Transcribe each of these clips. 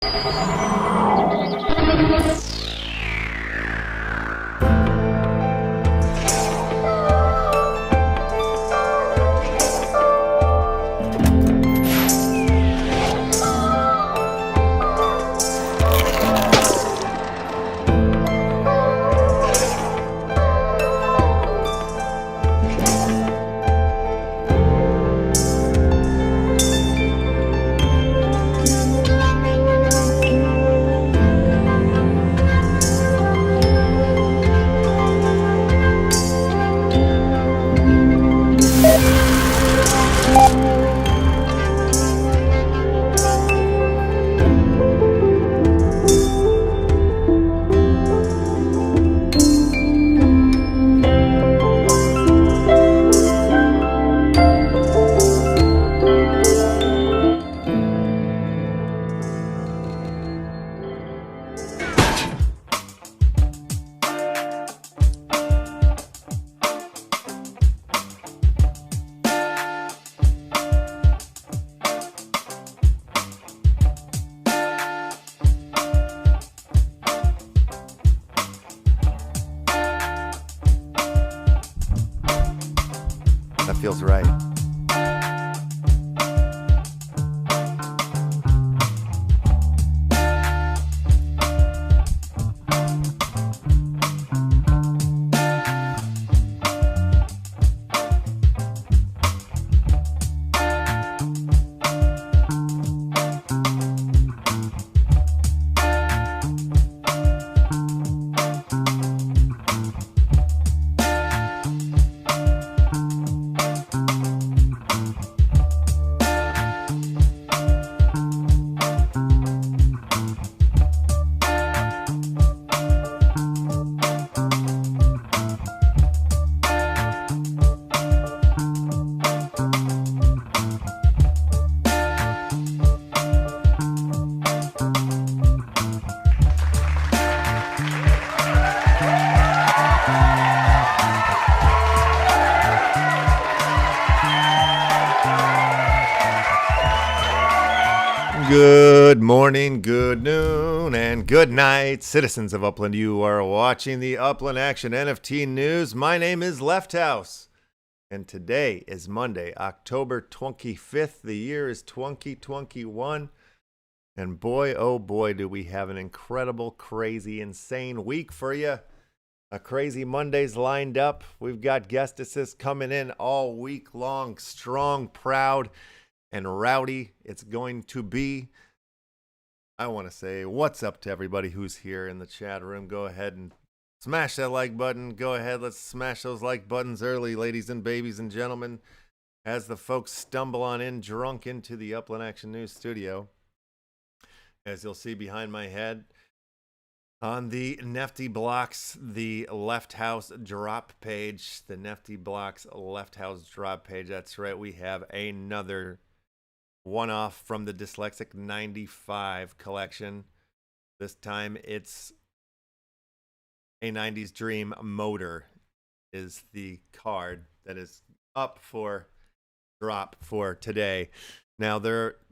That feels right. Good morning, good noon, and good night, citizens of Upland. You are watching the Upland Action NFT News. My name is LeftHousr, and today is Monday, October 25th. The year is 2021, and boy, oh boy, do we have an incredible, crazy, insane week for you. A crazy Monday's lined up. We've got guest assists coming in all week long, strong, proud, and rowdy. It's going to be. I want to say what's up to everybody who's here in the chat room. Go ahead and smash that like button. Go ahead, let's smash those like buttons early, ladies and babies and gentlemen, as the folks stumble on in drunk into the Upland Action News studio. As you'll see behind my head on the Nifty Blocks, the LeftHousr drop page, the Nifty Blocks LeftHousr drop page. That's right, we have another one-off from the Dyslexic 95 collection. This time it's a 90s Dream Motor is the card that is up for drop for today. Now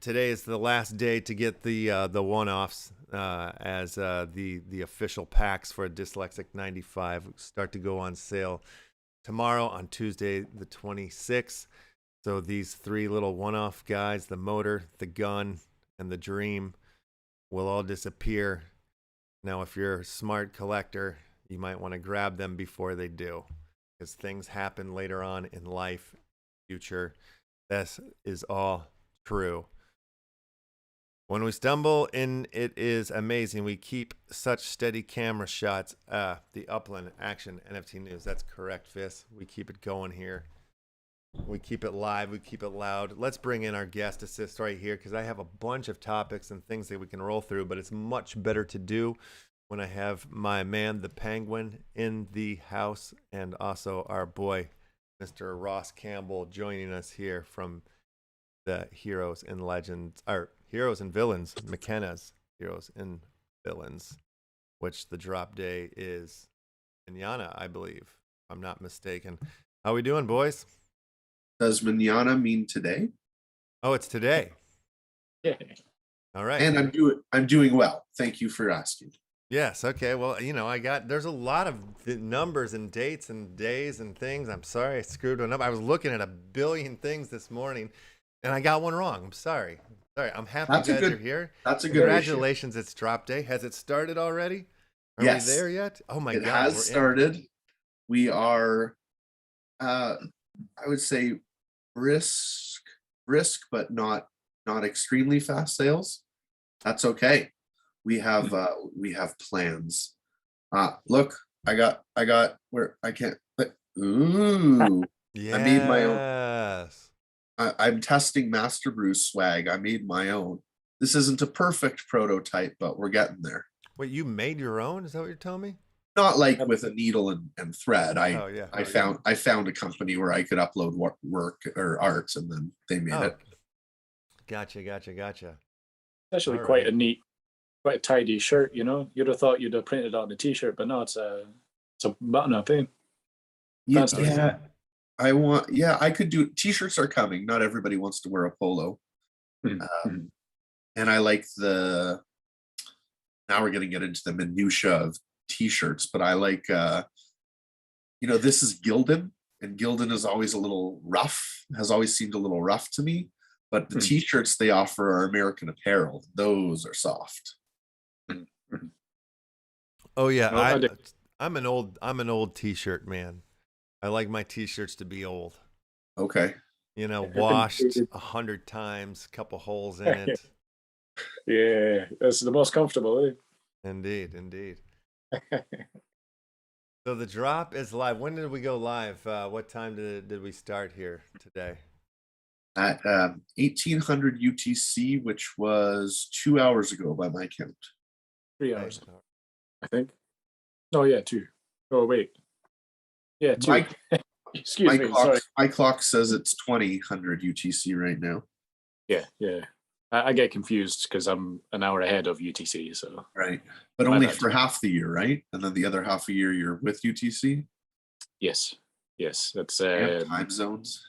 today is the last day to get the one-offs as the official packs for Dyslexic 95 start to go on sale tomorrow on Tuesday the 26th. So these three little one-off guys, the motor, the gun, and the dream, will all disappear. Now, if you're a smart collector, you might want to grab them before they do, because things happen later on in life, future. This is all true. When we stumble in, it is amazing. We keep such steady camera shots. The Upland Action NFT News. That's correct, Fizz. We keep it going here. We keep it live. We keep it loud. Let's bring in our guest assist right here, because I have a bunch of topics and things that we can roll through, but it's much better to do when I have my man, the Penguin, in the house, and also our boy, Mr. Ross Campbell, joining us here from the Heroes and Legends, or Heroes and Villains, McKenna's Heroes and Villains, which the drop day is manana, I believe, if I'm not mistaken. How we doing, boys? Does manana mean today? Oh, it's today. Yeah. All right. And I'm doing well. Thank you for asking. Yes. Okay. Well, there's a lot of numbers and dates and days and things. I'm sorry I screwed one up. I was looking at a billion things this morning and I got one wrong. I'm sorry. Sorry. I'm happy you guys are here. That's a good issue. Congratulations. It's drop day. Has it started already? Are we Yes. there yet? Oh my It God. has started. We are, I would say brisk, but not extremely fast sales. That's okay. We have plans. Look, I got where I can't. Ooh, Yes. I made my own. I'm testing Master Brew swag. I made my own. This isn't a perfect prototype, but we're getting there. Wait, you made your own? Is that what you're telling me? Not like with a needle and thread. I found a company where I could upload work or art, and then they made it. Gotcha. Actually, quite a neat, quite a tidy shirt. You know, you'd have thought you'd have printed on a T-shirt, but no, it's a button-up. Yeah, I could do. T-shirts are coming. Not everybody wants to wear a polo, and I like the. Now we're going to get into the minutia of T-shirts, but I like, this is Gildan, and Gildan is always a little rough. Has always seemed a little rough to me. But the T-shirts they offer are American Apparel. Those are soft. Oh yeah, I'm an old T-shirt man. I like my T-shirts to be old. Okay. Washed 100 times, couple holes in it. Yeah, that's the most comfortable. Indeed. So the drop is live. When did we go live? What time did we start here today? At 1800 UTC, which was 2 hours ago by my count. 3 hours, I think. Oh yeah, 2. Oh wait, yeah, 2. Excuse me. Sorry. My clock says it's 2000 UTC right now. Yeah. I get confused because I'm an hour ahead of UTC. So right, but only for half the year, right? And then the other half a year you're with UTC. Yes. That's time zones.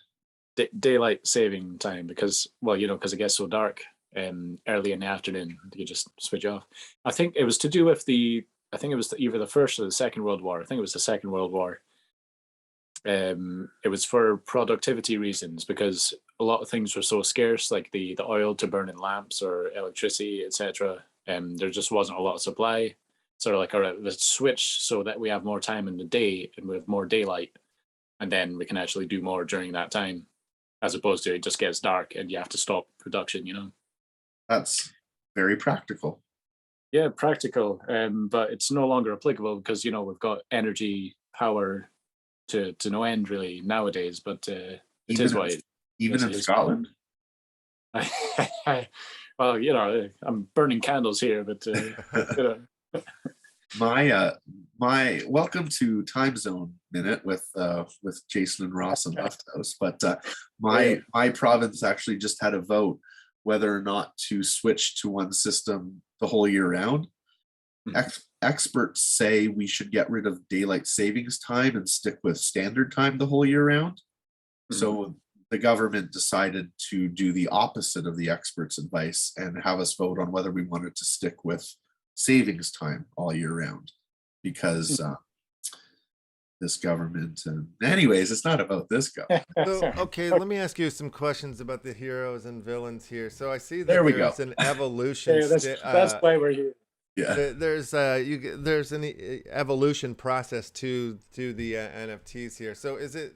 Daylight saving time because it gets so dark early in the afternoon. You just switch off. I think it was to do with either the First or the Second World War. I think it was the Second World War. It was for productivity reasons because a lot of things were so scarce, like the oil to burn in lamps or electricity, etc. There just wasn't a lot of supply. Sort of like, all right, let's switch so that we have more time in the day and we have more daylight, and then we can actually do more during that time, as opposed to it just gets dark and you have to stop production. That's very practical. Yeah, practical, but it's no longer applicable because we've got energy power to no end really nowadays. But it is what it even in Scotland. Well, I'm burning candles here, but my welcome to Time Zone Minute with Jason and Ross and LeftHousr. But my province actually just had a vote whether or not to switch to one system the whole year round. Experts say we should get rid of daylight savings time and stick with standard time the whole year round. So the government decided to do the opposite of the experts' advice and have us vote on whether we wanted to stick with savings time all year round, because this government. Anyways, it's not about this government. So, okay, let me ask you some questions about the heroes and villains here. So I see that there's an evolution. That's why we're here. Yeah. There's an evolution process to the NFTs here. So is it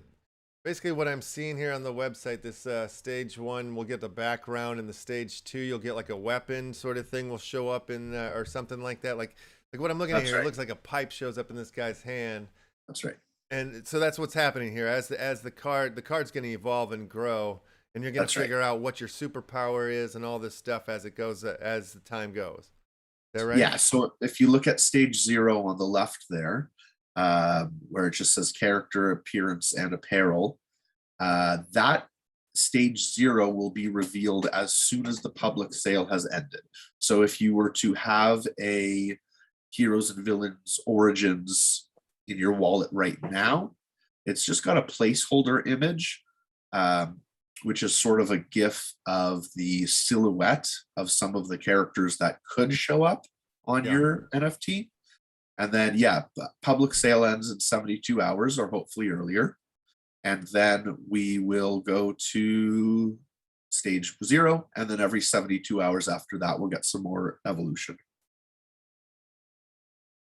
basically what I'm seeing here on the website? This stage 1 will get the background, and the stage 2 you'll get like a weapon sort of thing will show up in or something like that. Like what I'm looking at here, it looks like a pipe shows up in this guy's hand. That's right. And so that's what's happening here. As the card's going to evolve and grow, and you're going to figure out what your superpower is and all this stuff as it goes, as the time goes. Is that right? Yeah. So if you look at stage 0 on the left there, where it just says character, appearance, and apparel, that stage 0 will be revealed as soon as the public sale has ended. So if you were to have a Heroes and Villains Origins in your wallet right now, it's just got a placeholder image which is sort of a GIF of the silhouette of some of the characters that could show up on your NFT. And then, yeah, public sale ends in 72 hours or hopefully earlier. And then we will go to stage 0. And then every 72 hours after that, we'll get some more evolution.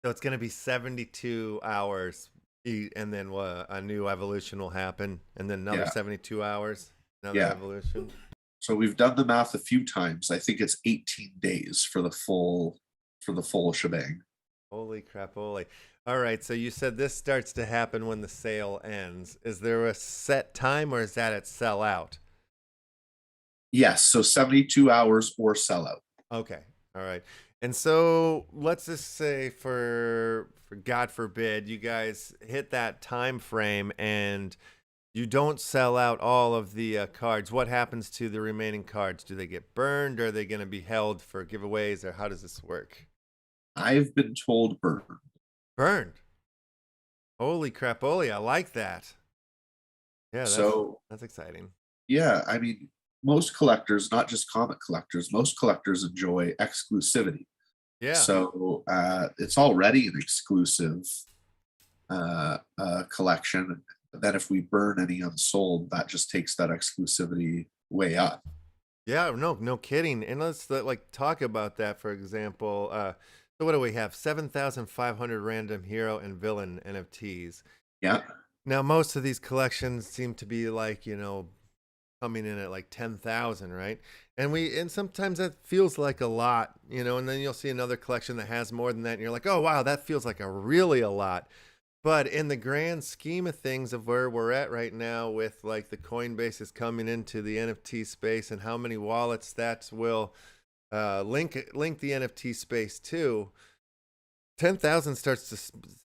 So it's going to be 72 hours, and then a new evolution will happen, and then another 72 hours, another evolution. So we've done the math a few times. I think it's 18 days for the full shebang. Holy crap, holy. All right, so you said this starts to happen when the sale ends. Is there a set time, or is that at sell out? Yes, so 72 hours or sell out. Okay, all right. And so let's just say for God forbid, you guys hit that time frame and you don't sell out all of the cards. What happens to the remaining cards? Do they get burned, or are they going to be held for giveaways, or how does this work? I've been told burned. Burned. Holy crap, holy, I like that. Yeah, that's exciting. Yeah, I mean, most collectors, not just comic collectors, most collectors enjoy exclusivity. Yeah. So it's already an exclusive collection. Then if we burn any unsold, that just takes that exclusivity way up. Yeah, no kidding. And let's like talk about that. For example, so what do we have? 7,500 random hero and villain NFTs. Yeah. Now most of these collections seem to be like, coming in at like 10,000, right? And sometimes that feels like a lot, and then you'll see another collection that has more than that, and you're like, oh wow, that feels like really a lot. But in the grand scheme of things of where we're at right now, with like the Coinbase is coming into the NFT space and how many wallets that will link the NFT space to, 10,000 starts to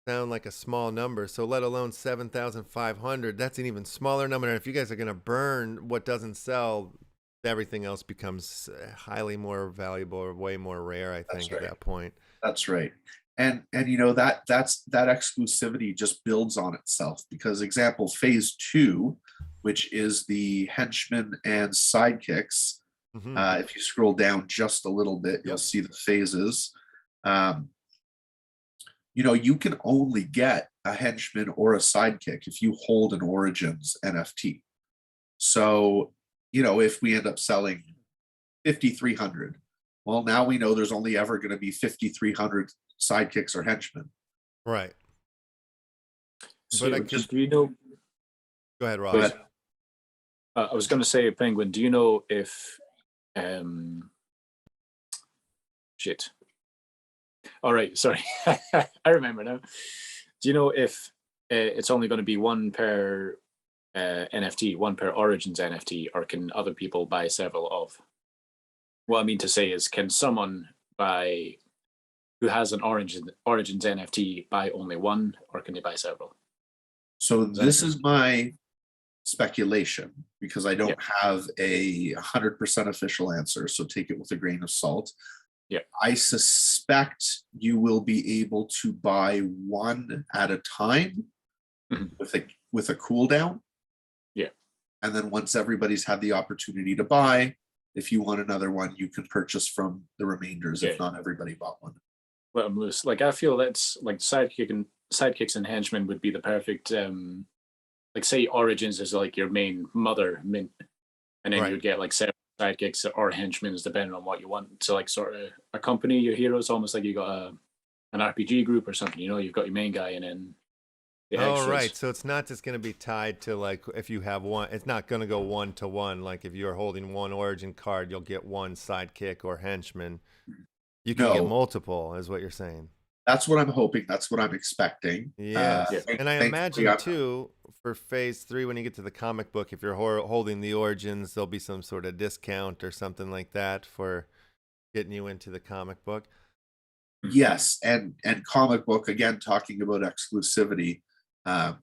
sound like a small number. So let alone 7,500, that's an even smaller number. And if you guys are going to burn what doesn't sell, everything else becomes highly more valuable or way more rare, I think, at that point. That's right. And that exclusivity just builds on itself, because example, phase 2, which is the henchman and sidekicks. If you scroll down just a little bit, you'll see the phases. You can only get a henchman or a sidekick if you hold an Origins NFT. So, if we end up selling 5,300, well, now we know there's only ever going to be 5,300 sidekicks or henchmen. Right. So but do you know? Go ahead, Rob. Go ahead. I was going to say, Penguin, do you know if shit. All right, sorry. I remember now. Do you know if it's only going to be one per NFT, one per Origins NFT, or can other people buy several of? What I mean to say is, can someone who has an Origins NFT buy only one, or can they buy several? So this is my speculation, because I don't have a 100% official answer, so take it with a grain of salt. Yeah, I suspect you will be able to buy one at a time with a cooldown. Yeah, and then once everybody's had the opportunity to buy, if you want another one, you can purchase from the remainders. If not everybody bought one. Well, I'm loose. Like, I feel that's like sidekicks and henchmen would be the perfect. Like, say Origins is like your main mother mint, and then you'd get like several sidekicks or henchmen depending on what you want. So like sort of accompany your heroes, almost like you got an RPG group or something. You've got your main guy and then the extras. Right. So it's not just going to be tied to like if you have one. It's not going to go 1-to-1. Like if you're holding one Origin card, you'll get one sidekick or henchman. You can get multiple, is what you're saying. That's what I'm hoping. That's what I'm expecting. Yeah. And I imagine too, for phase 3, when you get to the comic book, if you're holding the Origins, there'll be some sort of discount or something like that for getting you into the comic book. Yes, and comic book, again, talking about exclusivity. I'm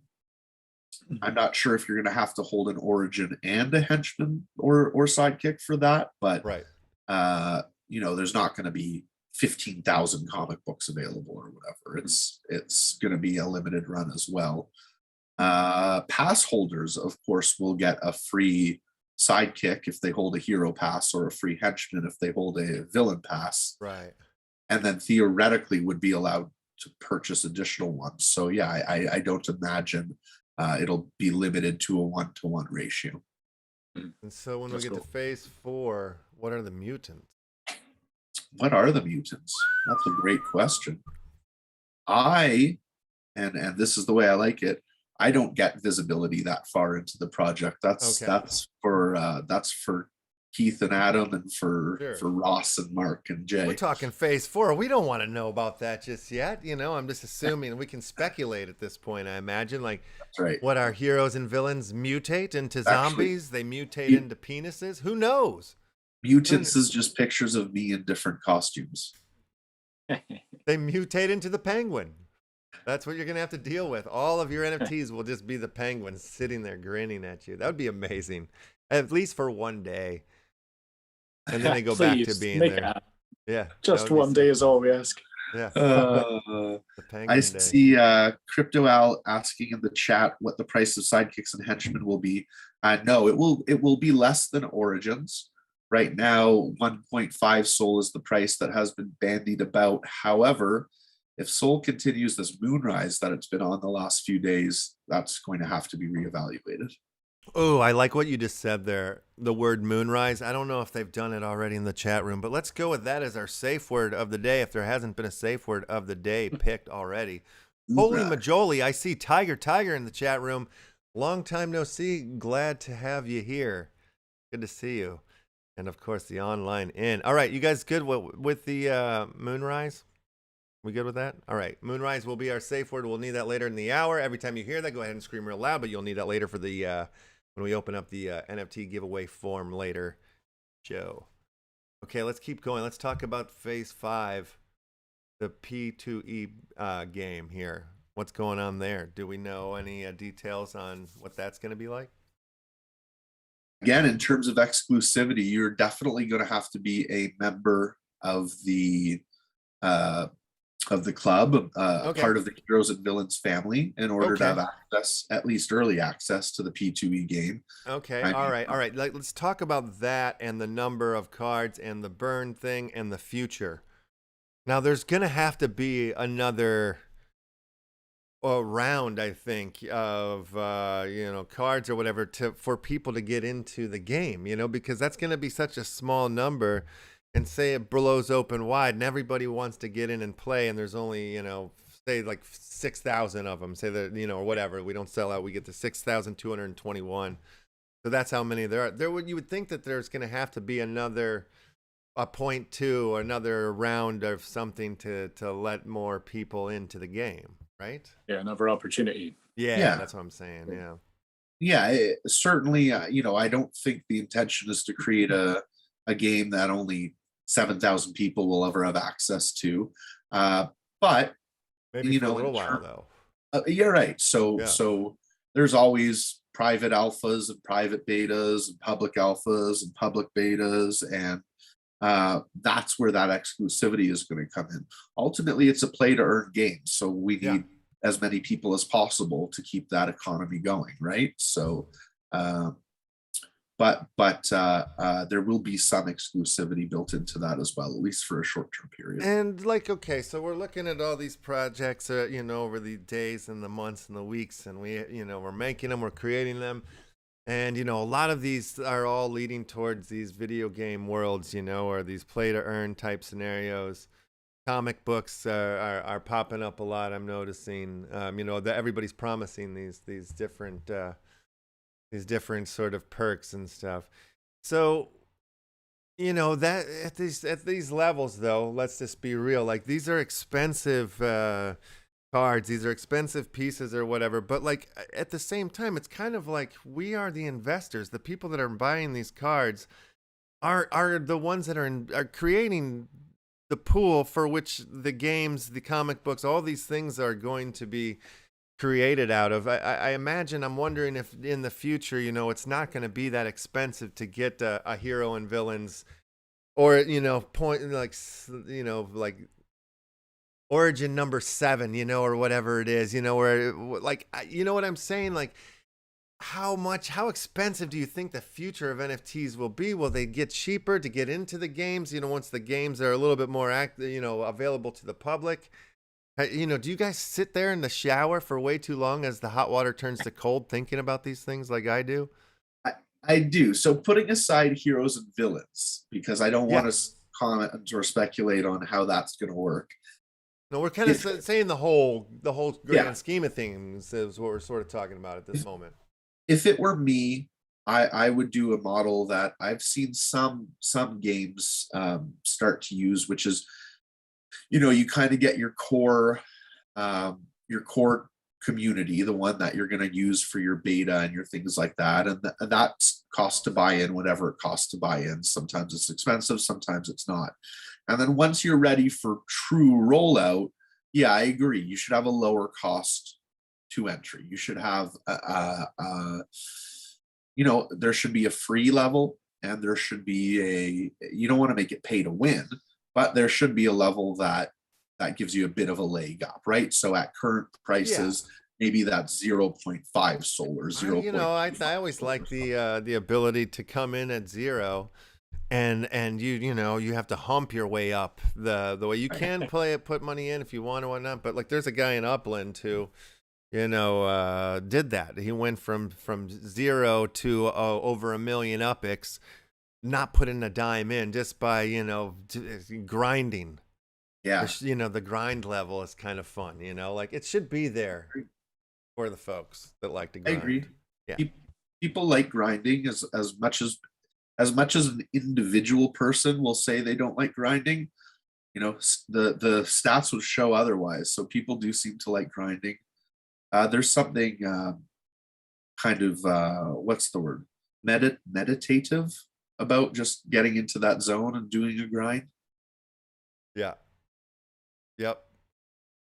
not sure if you're going to have to hold an Origin and a henchman or sidekick for that, but there's not going to be 15,000 comic books available or whatever. It's going to be a limited run as well. Pass holders, of course, will get a free sidekick if they hold a hero pass, or a free henchman if they hold a villain pass, Right. and then theoretically would be allowed to purchase additional ones. So yeah, I don't imagine it'll be limited to a 1-to-1 ratio. And so when That's we get cool. to phase 4, what are the mutants? What are the mutants? That's a great question. And this is the way I like it, I don't get visibility that far into the project. That's Okay. that's for Keith and Adam, and for Sure. Ross and Mark and Jay. We're talking phase 4. We don't want to know about that just yet. I'm just assuming we can speculate at this point, I imagine. Like, That's right. what our heroes and villains mutate into Actually, zombies? They mutate you- into penises? Who knows? Mutants is just pictures of me in different costumes. They mutate into the penguin. That's what you're going to have to deal with. All of your NFTs will just be the penguin sitting there grinning at you. That would be amazing, at least for one day. And then they go back to Please, being make it there. happen. Yeah. that Just would be one day is all we ask. Yeah. Uh, The penguin I day. see Crypto Al asking in the chat what the price of sidekicks and henchmen will be. No, it will be less than Origins. Right now, 1.5 Soul is the price that has been bandied about. However, if Soul continues this moonrise that it's been on the last few days, that's going to have to be reevaluated. Oh, I like what you just said there. The word moonrise. I don't know if they've done it already in the chat room, but let's go with that as our safe word of the day, if there hasn't been a safe word of the day picked already. Holy Hoorah. majoli, I see Tiger in the chat room. Long time no see. Glad to have you here. Good to see you. And of course, the online in. All right, you guys good with the moonrise? We good with that? All right, moonrise will be our safe word. We'll need that later in the hour. Every time you hear that, go ahead and scream real loud, but you'll need that later for the when we open up the NFT giveaway form later, Joe. Okay, let's keep going. Let's talk about phase 5, the P2E game here. What's going on there? Do we know any details on what that's going to be like? Again, in terms of exclusivity, you're definitely going to have to be a member of the club, Okay. part of the Heroes and Villains family, in order to Okay. have access, at least early access, to the P2E game. Okay, I all mean- right. Let's talk about that and the number of cards and the burn thing and the future. Now, there's going to have to be another round, I think, of cards or whatever for people to get into the game, because that's going to be such a small number. And say it blows open wide and everybody wants to get in and play, and there's only, say like 6,000 of them, say that, or whatever, we don't sell out, we get to 6,221. So that's how many there are. You would think that there's going to have to be a 0.2 or another round of something to let more people into the game, right? Yeah, another opportunity. Yeah, that's what I'm saying. Yeah. Yeah, certainly, I don't think the intention is to create a game that only 7,000 people will ever have access to. But Maybe for a in little while though. you're right. So Yeah. so there's always private alphas and private betas and public alphas and public betas, and that's where that exclusivity is going to come in. Ultimately, it's a play to earn game, so we need Yeah. as many people as possible to keep that economy going, right? So but there will be some exclusivity built into that as well, at least for a short-term period. And okay, so we're looking at all these projects, over the days and the months and the weeks, and we're making them, we're creating them, and a lot of these are all leading towards these video game worlds, or these play to earn type scenarios. Comic books are popping up a lot. I'm noticing, that everybody's promising these different sort of perks and stuff. So, that at these levels though, let's just be real. Like, these are expensive cards, these are expensive pieces or whatever. But like at the same time, it's kind of like we are the investors. The people that are buying these cards are the ones that are creating the pool for which the games, the comic books, all these things are going to be created out of. I imagine, I'm wondering if in the future, it's not going to be that expensive to get a hero and villains, or like origin number 7, or whatever it is, where what I'm saying, like how expensive do you think the future of NFTs will be? Will they get cheaper to get into the games? Once the games are a little bit more available to the public. Do you guys sit there in the shower for way too long as the hot water turns to cold, thinking about these things like I do? I do. So putting aside heroes and villains, because I don't Yeah. want to comment or speculate on how that's going to work. No, we're kind of saying the whole grand Yeah. scheme of things is what we're sort of talking about at this moment. If it were me, I would do a model that I've seen some games start to use, which is, you kind of get your core community, the one that you're going to use for your beta and your things like that, and that's cost to buy in, whatever it costs to buy in. Sometimes it's expensive, sometimes it's not. And then once you're ready for true rollout, yeah, I agree, you should have a lower cost to entry. You should have there should be a free level, and there should be you don't want to make it pay to win, but there should be a level that gives you a bit of a leg up, right? So at current prices, maybe that's 0.5 solar, 0. I always like the ability to come in at 0, and you have to hump your way up the way you can put money in if you want or whatnot. But like, there's a guy in Upland who did that. He went from 0 to over 1 million UPX, not putting a dime in, just by grinding. Yeah. The grind level is kind of fun. Like, it should be there for the folks that like to grind. I agree. Yeah. People like grinding as much as an individual person will say they don't like grinding. The stats would show otherwise. So people do seem to like grinding. There's something kind of what's the word? Meditative about just getting into that zone and doing a grind. Yeah. Yep.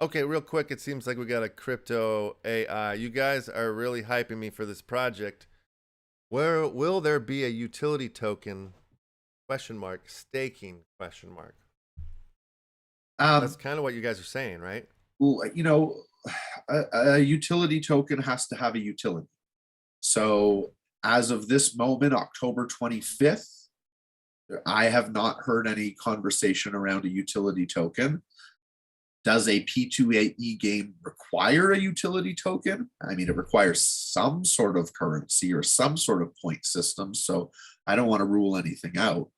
Okay, real quick, it seems like we got a crypto AI. You guys are really hyping me for this project. Where will there be a utility token? ? Staking ? That's kind of what you guys are saying, right? Well, a utility token has to have a utility. So as of this moment, October 25th, I have not heard any conversation around a utility token. Does a P2E game require a utility token? I mean, it requires some sort of currency or some sort of point system. So I don't want to rule anything out.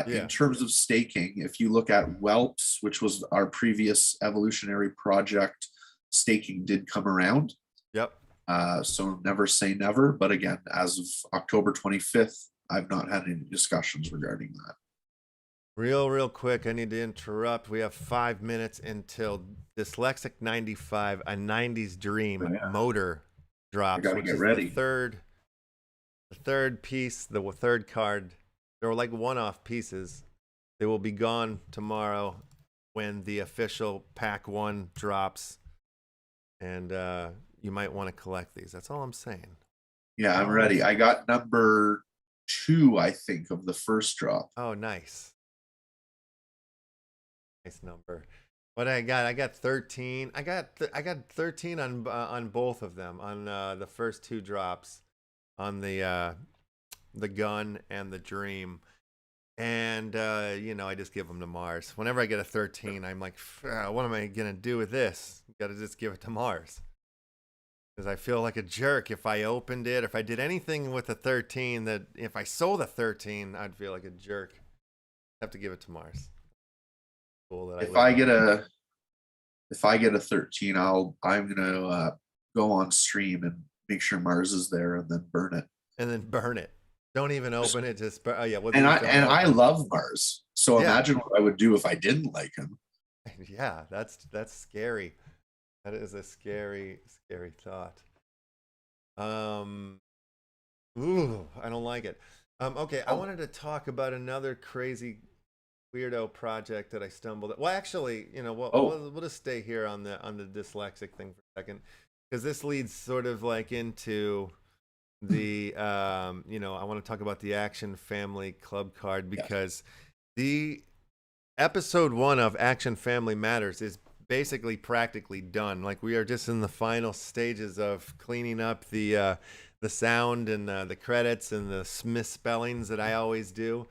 In terms of staking, if you look at Whelps, which was our previous evolutionary project, staking did come around. Yep. So never say never. But again, as of October 25th, I've not had any discussions regarding that. Real quick, I need to interrupt. We have 5 minutes until Dyslexic 95, a 90s dream motor drops, which is ready. the third piece, the third card. They were like one-off pieces. They will be gone tomorrow when the official pack 1 drops, and you might want to collect these. That's all I'm saying. Yeah, I'm ready. I got number 2, I think, of the first drop. Oh, nice. Nice number. What I got 13. I got 13 on both of them, on the first 2 drops, on the gun and the dream. And I just give them to Mars. Whenever I get a 13, I'm like, what am I gonna do with this? Gotta just give it to Mars, because I feel like a jerk if I opened it, if I did anything with a 13, that if I sold a 13, I'd feel like a jerk. I have to give it to Mars. Cool. If I get a 13, I'm gonna go on stream and make sure Mars is there, and then burn it. Don't even open it. Just I love Mars. So imagine what I would do if I didn't like him. Yeah, that's scary. That is a scary thought. Ooh, I don't like it. Okay, I wanted to talk about another crazy weirdo project that I stumbled. Well, actually, we'll just stay here on the Dyslexic thing for a second, because this leads sort of like into the I want to talk about the Action Family Club card, because the episode 1 of Action Family Matters is basically practically done. Like we are just in the final stages of cleaning up the sound and the credits and the misspellings that I always do.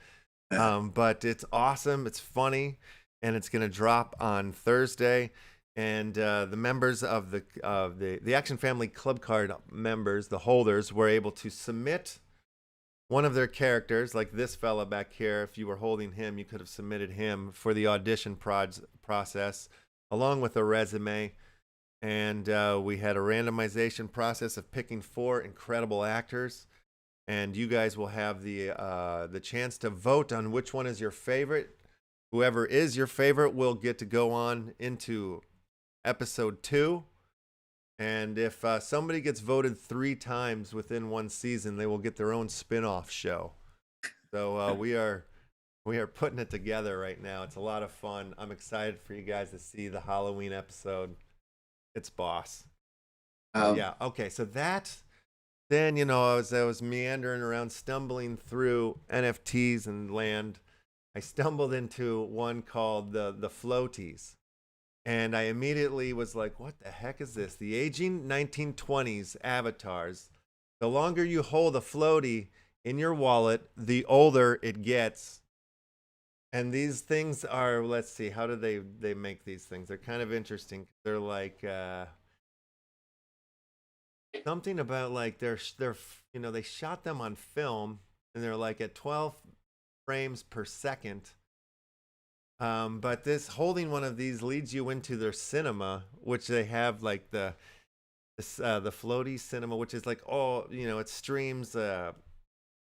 But it's awesome. It's funny, and it's going to drop on Thursday. And the members of the Action Family Club Card members, the holders, were able to submit one of their characters, like this fella back here. If you were holding him, you could have submitted him for the audition process, along with a resume. And we had a randomization process of picking 4 incredible actors. And you guys will have the chance to vote on which one is your favorite. Whoever is your favorite will get to go on into episode 2. And if somebody gets voted 3 times within one season, they will get their own spin-off show. So we are putting it together right now. It's a lot of fun. I'm excited for you guys to see the Halloween episode. It's boss. Yeah. Okay. So then, you know, as I was meandering around, stumbling through NFTs and land, I stumbled into one called the floaties. And I immediately was like, what the heck is this? The aging 1920s avatars. The longer you hold a floaty in your wallet, the older it gets. And these things are, let's see, how do they make these things? They're kind of interesting. They're like something about like they're you know, they shot them on film, and they're like at 12 frames per second. But this holding one of these leads you into their cinema, which they have like the floaty cinema, which is like, oh, you know, it streams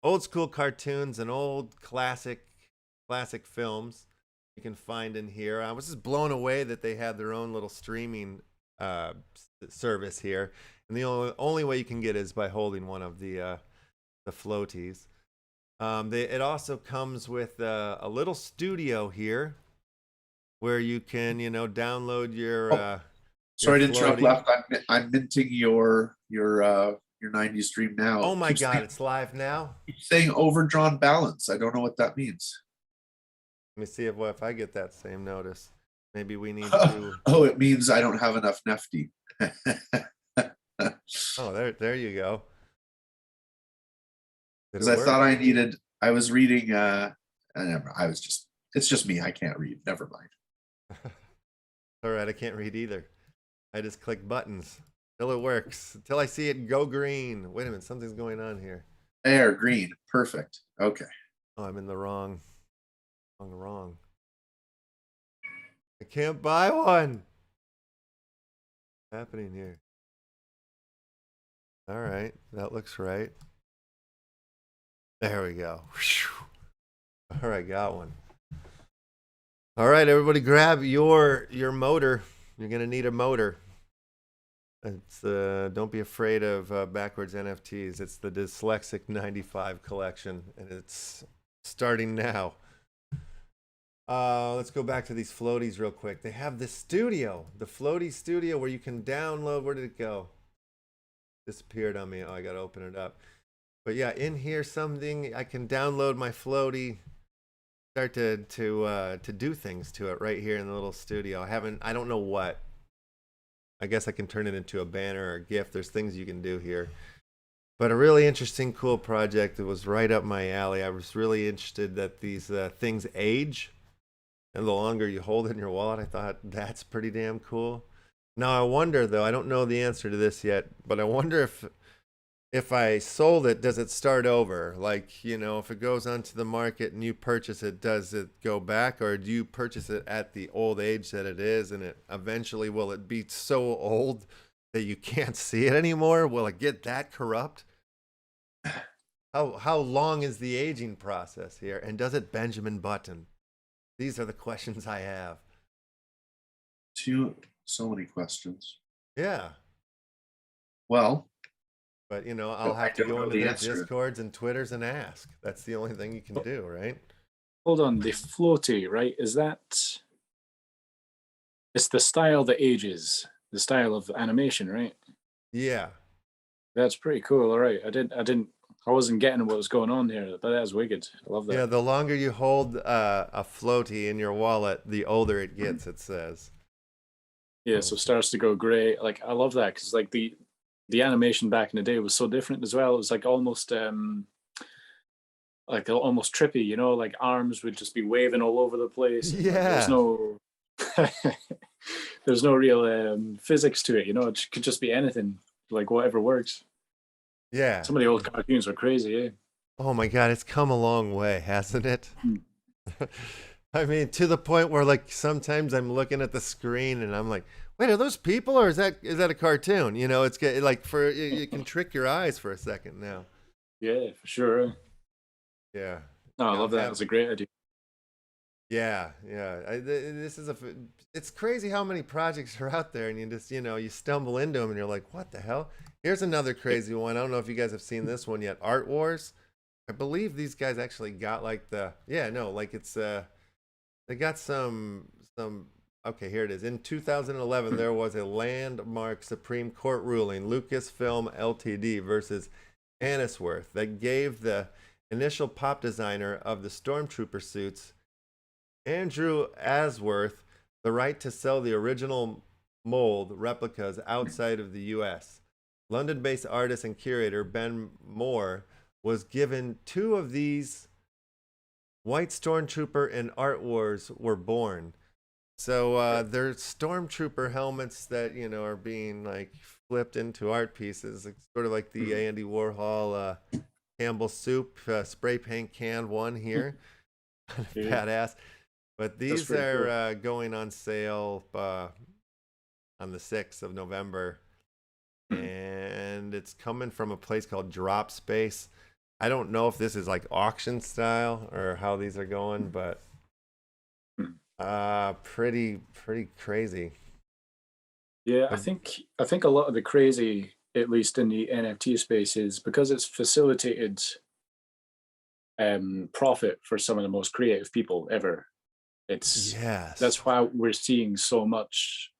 old school cartoons and old classic films you can find in here. I was just blown away that they had their own little streaming service here, and the only way you can get it is by holding one of the floaties. It also comes with a little studio here, where you can, you know, download your. Sorry to interrupt, Left. I'm minting your 90s stream now. Oh my God, it's live now. Keep saying overdrawn balance. I don't know what that means. Let me see if I get that same notice. Maybe we need to. Oh, it means I don't have enough Nefty. Oh, there you go. Because I thought I was reading. It's just me. I can't read. Never mind. All right, I can't read either. I just click buttons till it works, until I see it go green. Wait a minute, something's going on here. There, green, perfect. Okay. Oh, I'm in the wrong. I can't buy one. What's happening here? All right, that looks right. There we go. All right, got one. All right, everybody, grab your motor. You're gonna need a motor. It's don't be afraid of backwards NFTs. It's the Dyslexic 95 collection, and it's starting now. Let's go back to these floaties real quick. They have the studio, the floaty studio, where you can download. Where did it go? Disappeared on me. Oh, I gotta open it up. But yeah, in here something I can download my floaty. Start to do things to it right here in the little studio. I don't know what. I guess I can turn it into a banner or a GIF. There's things you can do here. But a really interesting, cool project. It was right up my alley. I was really interested that these things age. And the longer you hold it in your wallet, I thought that's pretty damn cool. Now I wonder, though, I don't know the answer to this yet, but I wonder if I sold it, does it start over? Like, you know, if it goes onto the market and you purchase it, does it go back? Or do you purchase it at the old age that it is, and it eventually will it be so old that you can't see it anymore? Will it get that corrupt? How long is the aging process here? And does it Benjamin Button? These are the questions I have. So many questions. Yeah. Well, but, you know, I'll have to go into their Discords and Twitters and ask. That's the only thing you can do, right? Hold on, the floaty, right? Is that... It's the style that ages, the style of animation, right? Yeah. That's pretty cool, all right. I wasn't getting what was going on here, but that's wicked. I love that. Yeah, the longer you hold a floaty in your wallet, the older it gets, it says. Yeah, so it starts to go gray. Like I love that because like the animation back in the day was so different as well. It was like almost trippy, you know, like arms would just be waving all over the place. And, like, there's Yeah. no there's no real physics to it, you know. It could just be anything, like whatever works. Yeah. Some of the old cartoons were crazy, yeah. Oh my God, it's come a long way, hasn't it? Hmm. I mean, to the point where like sometimes I'm looking at the screen and I'm like, wait, are those people or is that a cartoon? You know, it's like you can trick your eyes for a second now. Yeah, for sure. Yeah. No, I Now love that. It's a great idea. Yeah, yeah. It's crazy how many projects are out there, and you just, you stumble into them, and you're like, what the hell? Here's another crazy one. I don't know if you guys have seen this one yet. Art Wars. I believe these guys actually got like it's they got some. Okay, here it is. In 2011, there was a landmark Supreme Court ruling, Lucasfilm Ltd. Versus Anisworth, that gave the initial pop designer of the Stormtrooper suits, Andrew Asworth, the right to sell the original mold replicas outside of the US. London-based artist and curator Ben Moore was given 2 of these. White Stormtrooper and Art Wars were born. So they're Stormtrooper helmets that, are being like flipped into art pieces, sort of like the Andy Warhol Campbell Soup spray paint can one here. Badass. But these are going on sale on the 6th of November. And it's coming from a place called Drop Space. I don't know if this is like auction style or how these are going, but pretty crazy. Yeah, I think a lot of the crazy, at least in the NFT space, is because it's facilitated profit for some of the most creative people ever. That's why we're seeing so much.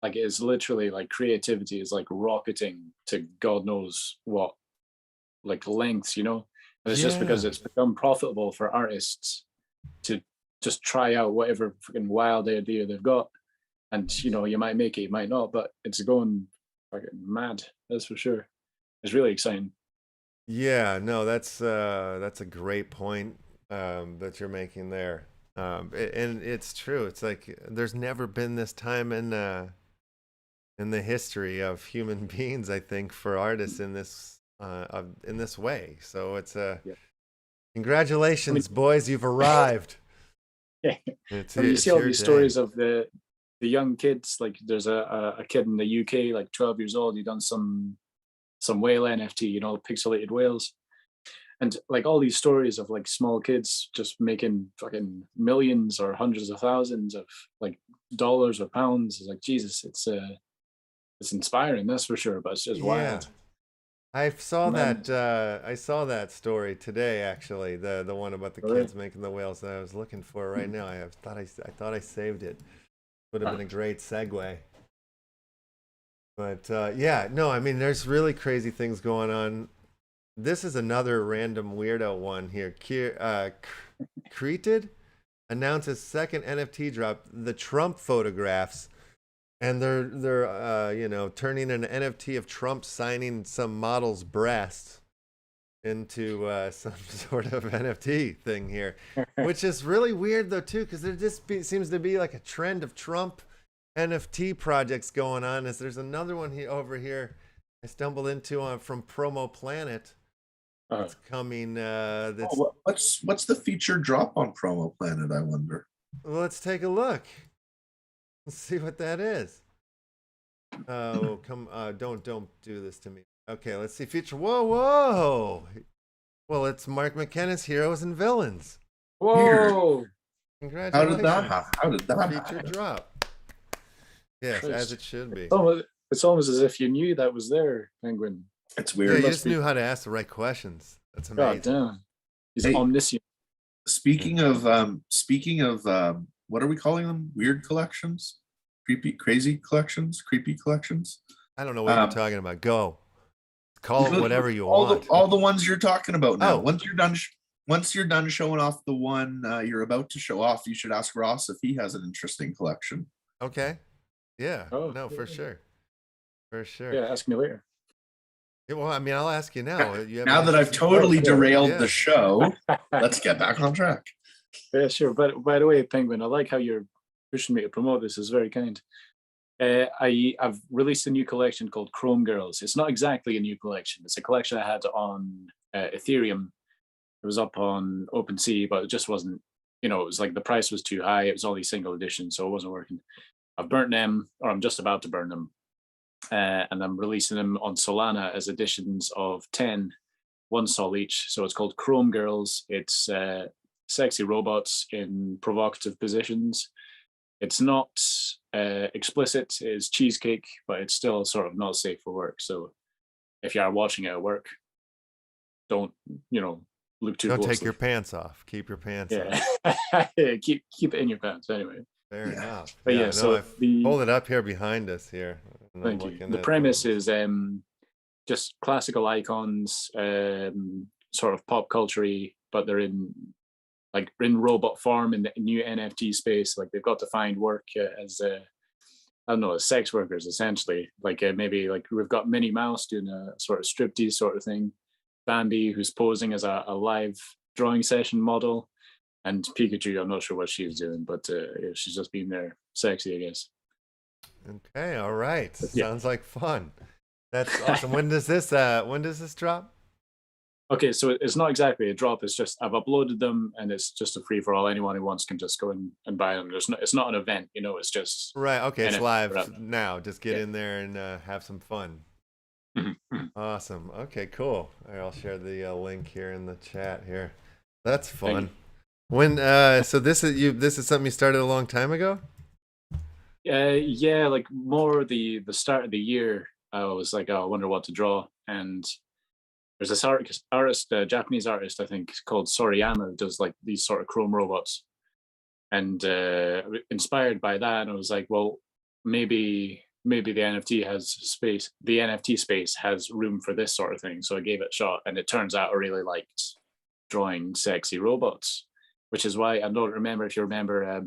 Like it is literally like creativity is like rocketing to God knows what like lengths, you know. And it's just because it's become profitable for artists to just try out whatever freaking wild idea they've got. And you might make it, you might not, but it's going fucking mad, that's for sure. It's really exciting. Yeah, no, that's a great point that you're making there. And it's true. It's like there's never been this time in the history of human beings, I think, for artists in this way. So it's congratulations, boys, you've arrived. Yeah. You see all these stories of the young kids. Like there's a kid in the UK, like 12 years old. He done some whale NFT, pixelated whales, and like all these stories of like small kids just making fucking millions or hundreds of thousands of like dollars or pounds. It's like Jesus, it's inspiring, that's for sure, but it's just wild. I saw that story today, actually, the one about the kids making the whales that I was looking for right now. I thought I saved it. Would have been a great segue. But I mean, there's really crazy things going on. This is another random weirdo one here. Created announces second NFT drop, the Trump photographs. And they're turning an NFT of Trump signing some model's breast into some sort of NFT thing here, which is really weird though too, because there just seems to be like a trend of Trump NFT projects going on. As there's another one over here I stumbled into from Promo Planet. It's coming. What's the featured drop on Promo Planet, I wonder? Well, let's take a look. Let's see what that is. Oh, come don't do this to me. Okay, let's see feature. Whoa. Well, it's Mark McKenna's Heroes and Villains. Whoa. Congratulations. How did that feature drop? Yes, as it should be. It's almost as if you knew that was there, Penguin. It's weird. Yeah, you just knew how to ask the right questions. That's amazing. God damn. He's omniscient. Speaking of what are we calling them? Weird collections? Crazy collections? Creepy collections? I don't know what you're talking about. Go. Call it whatever you want. All the ones you're talking about now. Once you're done showing off the one you're about to show off, you should ask Ross if he has an interesting collection. Okay. Yeah. Oh, No, for yeah. sure. For sure. Yeah, ask me later. Yeah, well, I mean, I'll ask you now. You have Now an that I've interesting- totally yeah. derailed Yeah. the show, let's get back on track. Yeah, sure. But by the way, Penguin, I like how you're pushing me to promote this. It's very kind. I've released a new collection called Chrome Girls. It's not exactly a new collection. It's a collection I had on Ethereum. It was up on OpenSea, but it just wasn't, it was like the price was too high. It was only single edition, so it wasn't working. I've burnt them, or I'm just about to burn them. And I'm releasing them on Solana as editions of 10, 1 sol each. So it's called Chrome Girls. It's sexy robots in provocative positions. It's not explicit, it's cheesecake, but it's still sort of not safe for work. So if you are watching it at work, don't, look too Don't closely. take your pants off. Keep your pants on. Yeah. keep it in your pants anyway. Fair enough. But yeah, no, so I've hold it up here behind us here. And I'm thank you. looking The at premise those. is just classical icons, sort of pop culture-y, but they're in robot form in the new NFT space. Like they've got to find work as I don't know, as sex workers essentially. Like maybe like we've got Minnie Mouse doing a sort of striptease sort of thing, Bambi who's posing as a live drawing session model, and Pikachu. I'm not sure what she's doing, but yeah, she's just being there, sexy, I guess. Okay, all right. Yeah. Sounds like fun. That's awesome. When does this drop? Okay, so it's not exactly a drop. It's just I've uploaded them, and it's just a free for all. Anyone who wants can just go in and buy them. It's not an event, It's just Right. Okay, it's NFT live wrap. now. Just get Yeah. in there and have some fun. Mhm, mhm. Awesome. Okay, cool. All right, I'll share the link here in the chat here. That's Thank fun. When so this is something you started a long time ago? Yeah, like more the start of the year. I was like, oh, I wonder what to draw, and there's this artist, Japanese artist, I think, called Soriyama, who does like these sort of chrome robots, and inspired by that, I was like, well, maybe the NFT space has room for this sort of thing. So I gave it a shot, and it turns out I really liked drawing sexy robots, which is why I don't remember if you remember.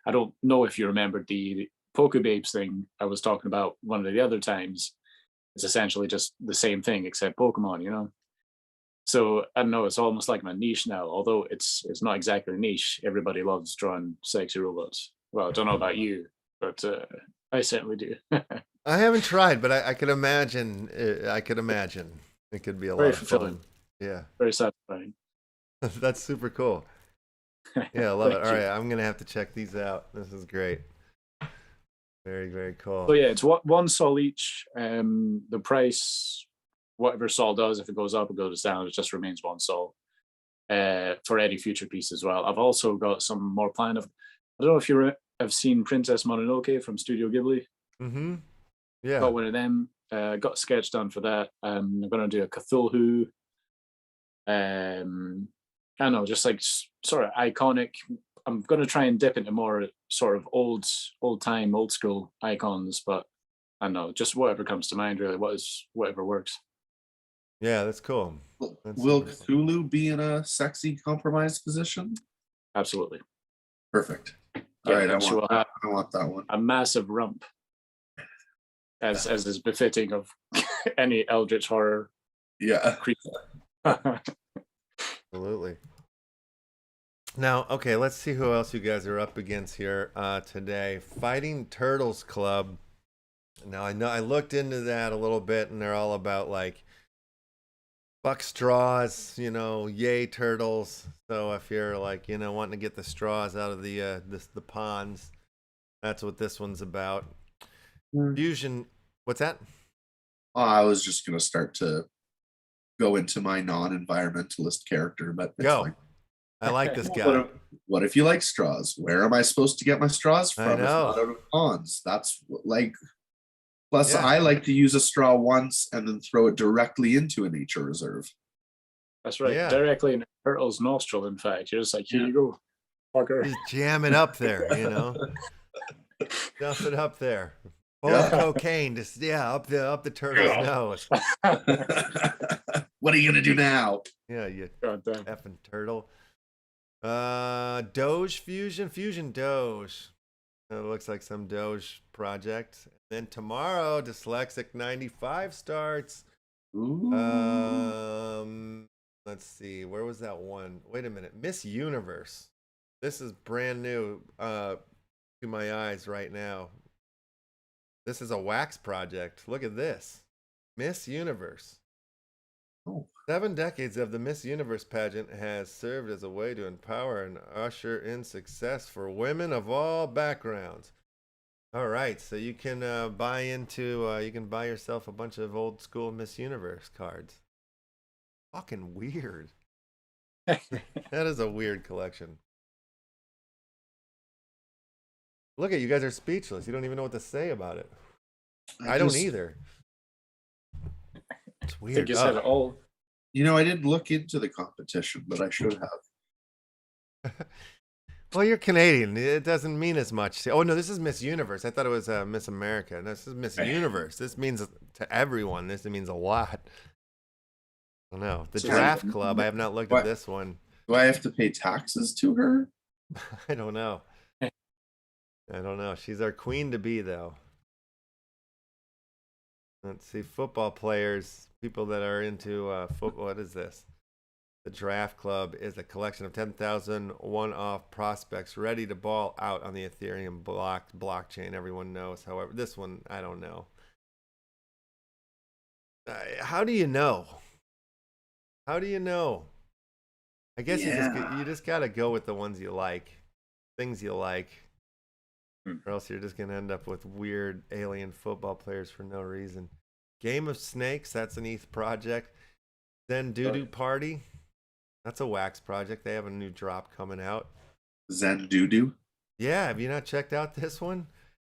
I don't know if you remembered the Pokebabes thing I was talking about one of the other times. It's essentially just the same thing except Pokemon, So I don't know, it's almost like my niche now, although it's not exactly a niche. Everybody loves drawing sexy robots. Well, I don't know about you, but I certainly do. I haven't tried, but I could imagine. I could imagine it could be a Very lot of fulfilling. fun. Yeah, Very satisfying. that's super cool. Yeah, I love it. Thank All you. right, I'm gonna have to check these out. This is great. Very, very cool. So yeah, it's 1 sol each. The price, whatever sol does, if it goes up, it goes down. It just remains 1 sol for any future piece as well. I've also got some more planned. I don't know if you have seen Princess Mononoke from Studio Ghibli. Mm-hmm. Yeah. Got one of them. Got a sketch done for that. I'm going to do a Cthulhu. I don't know, just like sort of iconic. I'm going to try and dip into more sort of old school icons, but I don't know, just whatever comes to mind, really. Whatever works. Yeah, that's cool. That's Will super cool. Cthulhu be in a sexy compromised position? Absolutely. Perfect. All Yeah, right, I and she will want that one. a massive rump, as is befitting of any eldritch horror Yeah. creature. Absolutely. Now, okay, let's see who else you guys are up against here today. Fighting Turtles Club. Now, I know I looked into that a little bit, and they're all about like buck straws, yay turtles. So if you're like, wanting to get the straws out of the ponds, that's what this one's about. Fusion, what's that? I was just gonna start to go into my non-environmentalist character, but it's Go. fine. I like this guy. What if you like straws? Where am I supposed to get my straws from? I know. If not out of ponds. That's like. Plus, Yeah. I like to use a straw once and then throw it directly into a nature reserve. That's right. Yeah. Directly in a turtle's nostril, in fact. You're just like, here you go, fucker. Just jam it up there, Dump it up there. Full of cocaine, just up the turtle's nose. What are you gonna do now? Yeah, you God damn. effing turtle. Doge Fusion Doge. It looks like some Doge project. Then tomorrow, Dyslexic 95 starts. Ooh. Let's see. Where was that one? Wait a minute. Miss Universe. This is brand new to my eyes right now. This is a wax project. Look at this. Miss Universe. Oh. 7 decades of the Miss Universe pageant has served as a way to empower and usher in success for women of all backgrounds. All right, so you can buy yourself a bunch of old school Miss Universe cards. Fucking weird. That is a weird collection. Look at you guys are speechless. You don't even know what to say about it. I don't either. It's I weird. think you said it all. You know, I didn't look into the competition, but I should have. Well, you're Canadian. It doesn't mean as much. Oh, no, this is Miss Universe. I thought it was Miss America. No, this is Miss Universe. This means to everyone. This means a lot. I don't know. The Draft Club. I have not looked at this one. Do I have to pay taxes to her? I don't know. I don't know. She's our queen to be, though. Let's see. Football players, people that are into football. What is this? The Draft Club is a collection of 10,000 one-off prospects ready to ball out on the Ethereum blockchain. Everyone knows. However, this one, I don't know. How do you know? How do you know? I guess you just got to go with the ones you like, things you like, or else you're just going to end up with weird alien football players for no reason. Game of Snakes, that's an ETH project. Then Doo-Doo Party. That's a wax project. They have a new drop coming out. Zen Doo-Doo? Yeah, have you not checked out this one?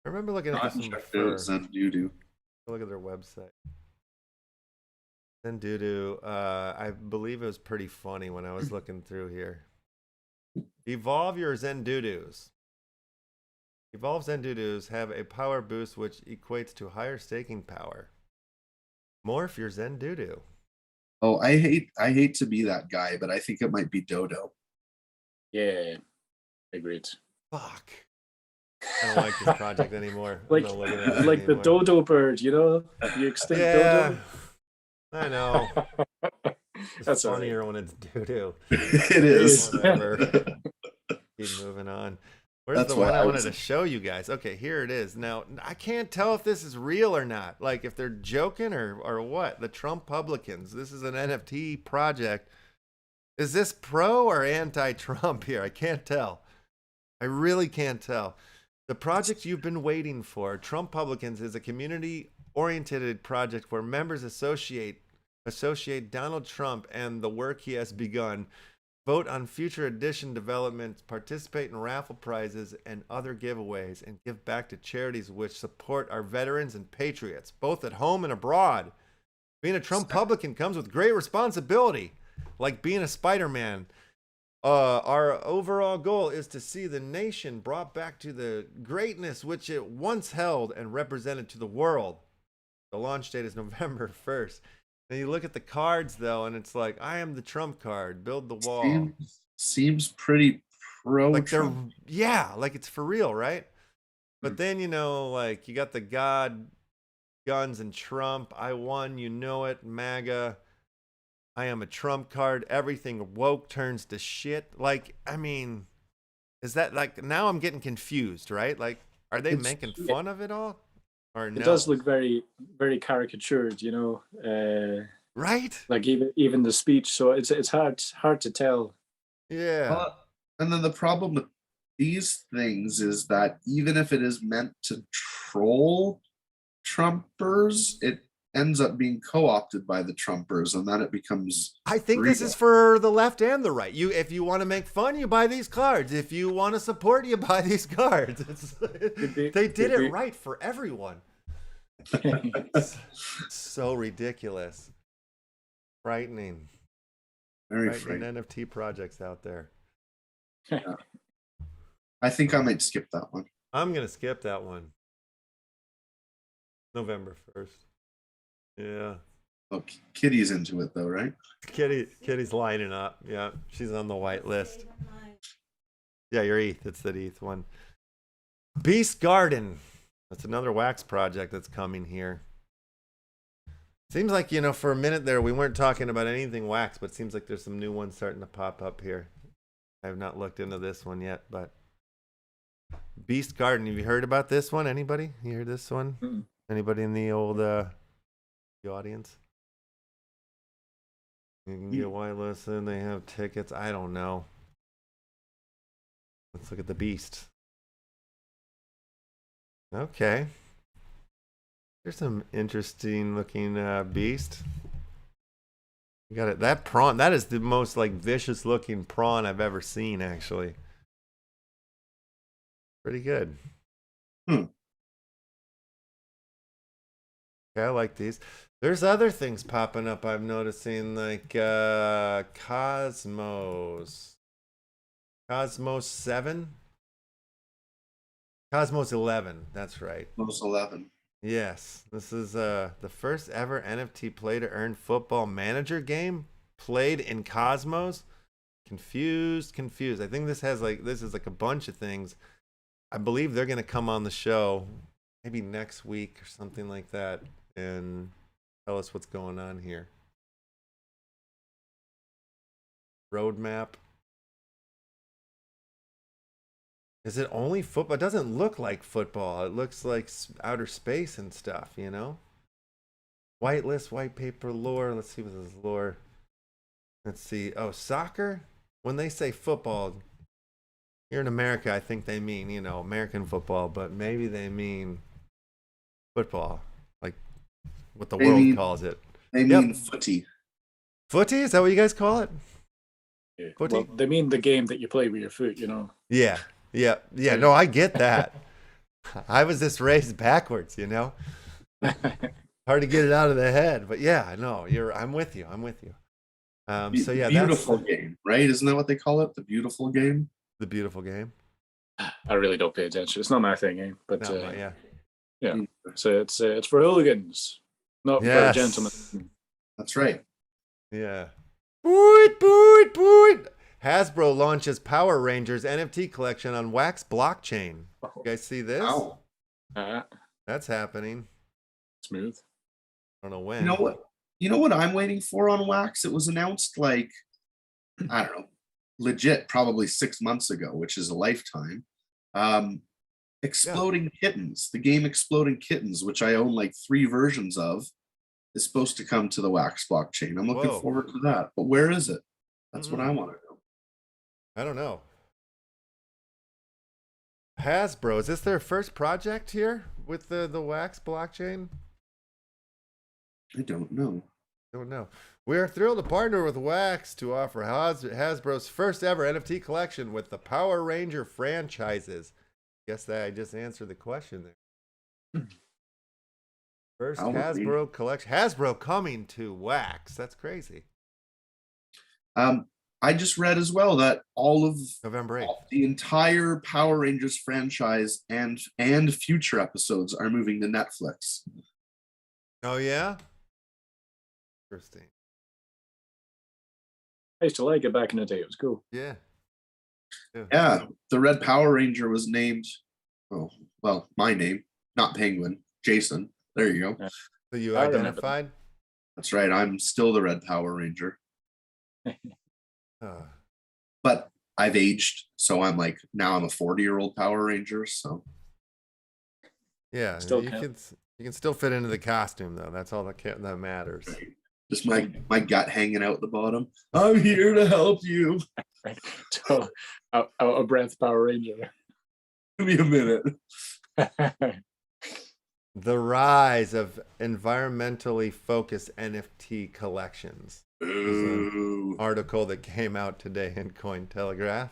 I remember looking at this one before. Zen Doo-Doo. Look at their website. Zen Doo-Doo, I believe it was pretty funny when I was looking through here. Evolve your Zen Doo-Doos. Evolve Zen Doo-Doos have a power boost which equates to higher staking power. Morph your Zen Doo-Doo. Oh, I hate to be that guy, but I think it might be Dodo. Yeah, agreed. Fuck. I don't like this project anymore. Like the dodo bird, you know? The extinct dodo. I know. That's funnier when it's doo-doo. It is. Whatever. Keep moving on. Where's That's the one why I wanted to show you guys? Okay, here it is. Now, I can't tell if this is real or not. Like, if they're joking or what. The Trump Publicans. This is an NFT project. Is this pro or anti-Trump here? I can't tell. I really can't tell. The project you've been waiting for, Trump Publicans, is a community-oriented project where members associate Donald Trump and the work he has begun, vote on future edition developments, participate in raffle prizes and other giveaways, and give back to charities which support our veterans and patriots, both at home and abroad. Being a Trump Publican comes with great responsibility, like being a Spider-Man. Our overall goal is to see the nation brought back to the greatness which it once held and represented to the world. The launch date is November 1st. And you look at the cards, though, and it's like, I am the Trump card. Build the wall. Seems pretty pro-Trump. Yeah, like it's for real, right? But then, you know, like you got the God, guns, and Trump. I won, you know it, MAGA. I am a Trump card. Everything woke turns to shit. Like, I mean, is that like, now I'm getting confused, right? Like, are they making fun of it all? Or no? It does look very, very caricatured, you know. Right? Like even the speech, so it's hard to tell. Yeah. And then the problem with these things is that even if it is meant to troll Trumpers, it ends up being co-opted by the Trumpers, and then it becomes I think this is for the left and the right. If you want to make fun, you buy these cards. If you want to support, you buy these cards. They did it right for everyone. It's so ridiculous. Frightening. Very frightening NFT projects out there. Yeah. I think I might skip that one. I'm going to skip that one. November 1st. Yeah. Oh, Kitty's into it though, right? Kitty's lining up. Yeah, she's on the white list. Yeah, your ETH. It's the ETH one. Beast Garden. That's another wax project that's coming here. Seems like, for a minute there, we weren't talking about anything wax, but it seems like there's some new ones starting to pop up here. I have not looked into this one yet, but Beast Garden. Have you heard about this one? Anybody? You heard this one? Mm. Anybody in the old the audience? You can get whitelisted. They have tickets. I don't know. Let's look at the Beast. Okay. There's some interesting looking Beast. You got it. That prawn. That is the most vicious looking prawn I've ever seen. Actually, pretty good. Hmm. Okay, I like these. There's other things popping up I'm noticing, like Cosmos 7, Cosmos 11. That's right. Cosmos 11. Yes, this is the first ever NFT play to earn football manager game played in Cosmos. Confused. I think this is like a bunch of things. I believe they're gonna come on the show maybe next week or something like that and tell us what's going on here. Roadmap. Is it only football? It doesn't look like football. It looks like outer space and stuff, Whitelist, white paper lore. Let's see what this is lore. Let's see. Oh, soccer? When they say football, here in America, I think they mean, American football, but maybe they mean football, like what the world calls it. They mean footy. Footy? Is that what you guys call it? Yeah. Footy? Well, they mean the game that you play with your foot, Yeah. No, I get that. I was just raised backwards, Hard to get it out of the head, but yeah, no, I'm with you. So yeah, beautiful game, right? Isn't that what they call it? The beautiful game. The beautiful game. I really don't pay attention. It's not my thing, but No, yeah. Yeah. So it's for hooligans, not for gentlemen. That's right. Yeah. Boot. Hasbro launches Power Rangers NFT collection on Wax blockchain. You guys see this? Wow. That's happening. Smooth. I don't know when. You know what I'm waiting for on Wax? It was announced I don't know, legit probably 6 months ago, which is a lifetime. Exploding Kittens, the game Exploding Kittens, which I own 3 versions of, is supposed to come to the Wax blockchain. I'm looking forward to that. But where is it? That's what I want to know. I don't know. Hasbro, is this their first project here with the Wax blockchain? I don't know. We are thrilled to partner with Wax to offer Hasbro's first ever NFT collection with the Power Ranger franchises. Guess that I just answered the question there. First Hasbro collection. Hasbro coming to Wax. That's crazy. I just read as well that all of November 8th. The entire Power Rangers franchise and future episodes are moving to Netflix. Oh yeah? Interesting. I used to like it back in the day. It was cool. Yeah. Yeah, the Red Power Ranger was named, my name, not Penguin, Jason. There you go. Yeah. So you identified? That's right. I'm still the Red Power Ranger. But I've aged, so I'm now I'm a 40-year-old Power Ranger. So yeah, you can still fit into the costume though. That's all that matters. Right. Just my gut hanging out the bottom. I'm here to help you. So, a breath Power Ranger. Give me a minute. The rise of environmentally focused NFT collections. Ooh. Article that came out today in Cointelegraph.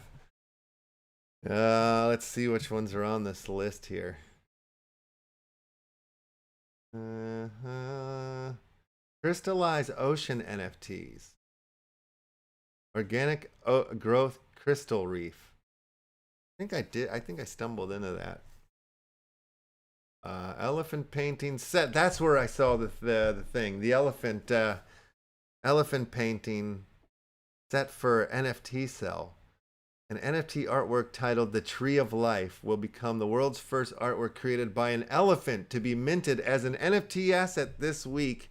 Let's see which ones are on this list here. Crystallized ocean NFTs. Organic growth crystal reef. I think I stumbled into that. Elephant painting set. That's where I saw the thing. The elephant painting set for NFT sell. An NFT artwork titled The Tree of Life will become the world's first artwork created by an elephant to be minted as an NFT asset this week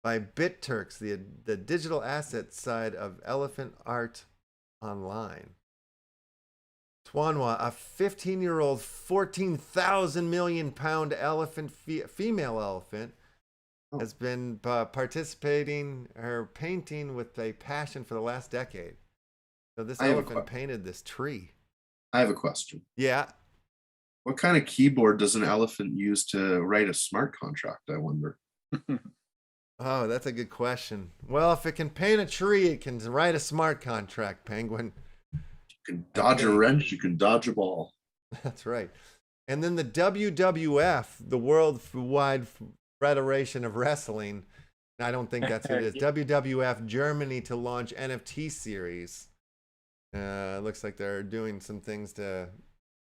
by BitTurks, the digital asset side of elephant art online. Twanwa, a 15-year-old 14,000 million pound elephant, female elephant, has been participating or painting with a passion for the last decade. So this elephant painted this tree. I have a question. Yeah. What kind of keyboard does an elephant use to write a smart contract, I wonder? Oh, that's a good question. Well, if it can paint a tree, it can write a smart contract, Penguin. You can dodge a wrench, you can dodge a ball. That's right. And then the WWF, the Worldwide Federation of Wrestling, I don't think that's what it is. WWF Germany to launch NFT series. Looks like they're doing some things to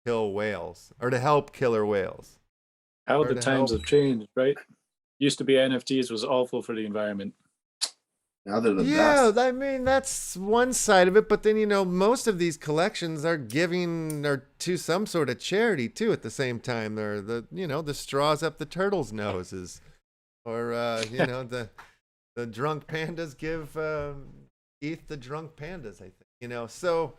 kill whales or to help killer whales. How the times have changed, right? Used to be NFTs was awful for the environment. Now they're the best. best. I mean, that's one side of it, but then, you know, most of these collections are giving or to some sort of charity too at the same time. They're the straws up the turtles' noses, or the drunk pandas give ETH the drunk pandas, I think. So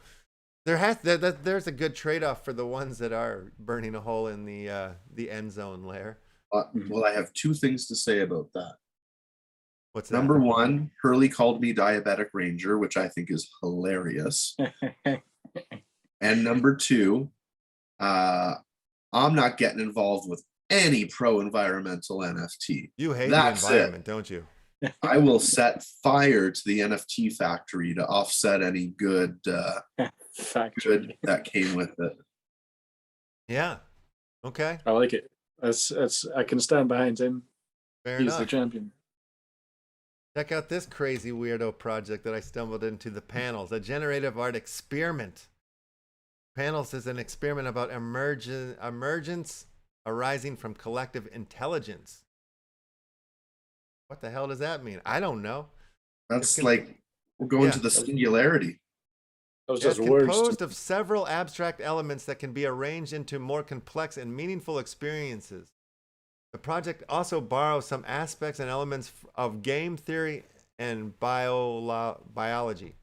there's a good trade-off for the ones that are burning a hole in the end zone layer. Well, I have two things to say about that. What's that? Number one, Hurley called me Diabetic Ranger, which I think is hilarious. And number two, I'm not getting involved with any pro-environmental NFT. You hate the environment, don't you? I will set fire to the NFT factory to offset any good good that came with it. Yeah. Okay. I like it. I can stand behind him. Fair He's enough. the champion. Check out this crazy weirdo project that I stumbled into, the Panels, a generative art experiment. Panels is an experiment about emergence arising from collective intelligence. What the hell does that mean? I don't know. That's like we're going to the singularity. That was just it's words. Composed of several abstract elements that can be arranged into more complex and meaningful experiences. The project also borrows some aspects and elements of game theory and biology.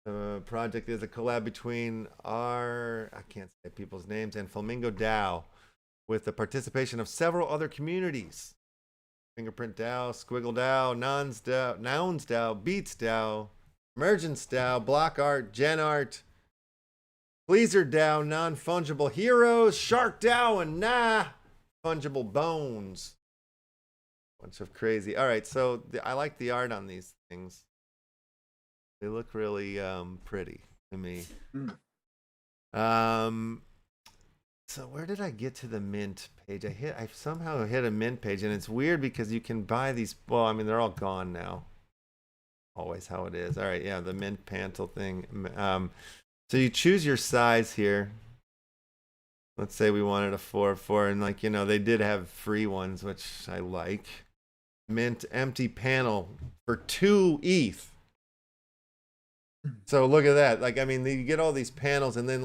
The project is a collab between I can't say people's names, and Flamingo DAO, with the participation of several other communities. Fingerprint DAO, Squiggle DAO, Nouns DAO, Beats DAO, Emergence DAO, Block Art, Gen Art, Pleaser DAO, Non-Fungible Heroes, Shark DAO, and Fungible Bones. Bunch of crazy. All right, so I like the art on these things. They look really pretty to me. So where did I get to the mint page? I somehow hit a mint page, and it's weird because you can buy these. Well, I mean, they're all gone now. Always how it is. All right, yeah, the mint pantle thing. So you choose your size here. Let's say we wanted a 4x4, and they did have free ones, which I like. Mint empty panel for 2 ETH. So look at that. You get all these panels, and then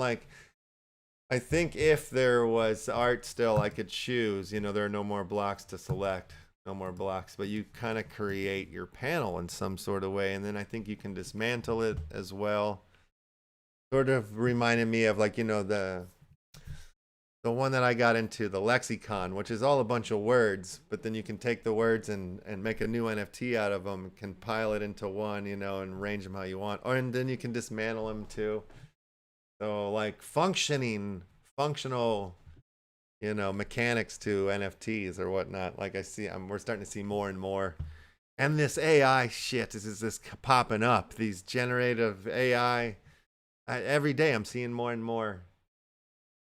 I think if there was art still, I could choose. There are no more blocks to select, no more blocks, but you kind of create your panel in some sort of way, and then I think you can dismantle it as well. Sort of reminded me of the one that I got into, the lexicon, which is all a bunch of words, but then you can take the words and make a new NFT out of them, compile it into one, and arrange them how you want. And then you can dismantle them too. So functional, mechanics to NFTs or whatnot. We're starting to see more and more. And this AI shit is this popping up. These generative AI. Every day I'm seeing more and more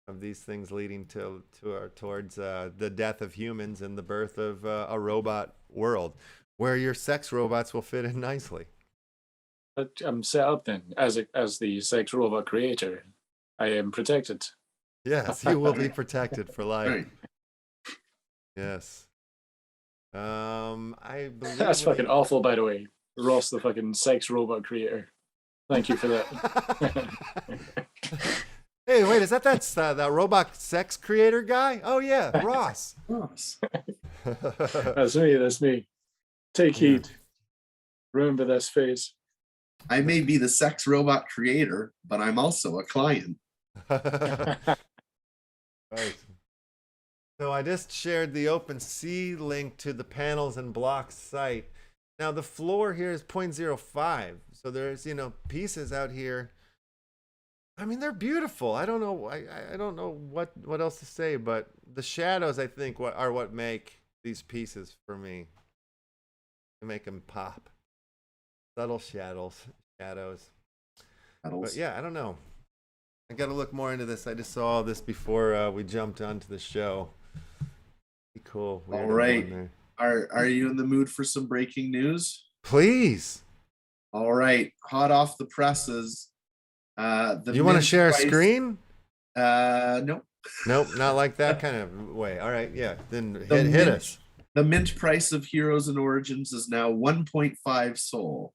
of these things leading towards the death of humans and the birth of a robot world where your sex robots will fit in nicely. I'm set up then as the sex robot creator. I am protected. Yes, you will be protected for life. Right. Yes. I believe that's fucking awful, by the way. Ross, the fucking sex robot creator. Thank you for that. Hey, wait, is that robot sex creator guy? Oh yeah, Ross. Ross. That's me. That's me. Take Yeah. heed. Remember this face. I may be the sex robot creator, but I'm also a client. Right. So I just shared the OpenSea link to the panels and blocks site. Now the floor here is 0.05. So there's, pieces out here. I mean, they're beautiful. I don't know. I don't know what else to say, but the shadows, I think, are what make these pieces for me. They make them pop. Subtle shadows. But yeah, I don't know. I got to look more into this. I just saw all this before we jumped onto the show. Be cool. All right. Are you in the mood for some breaking news? Please. All right. Hot off the presses. You want to share a screen? Nope. Nope, not like that kind of way. All right, yeah. Then hit us. The mint price of Heroes and Origins is now 1.5 Sol.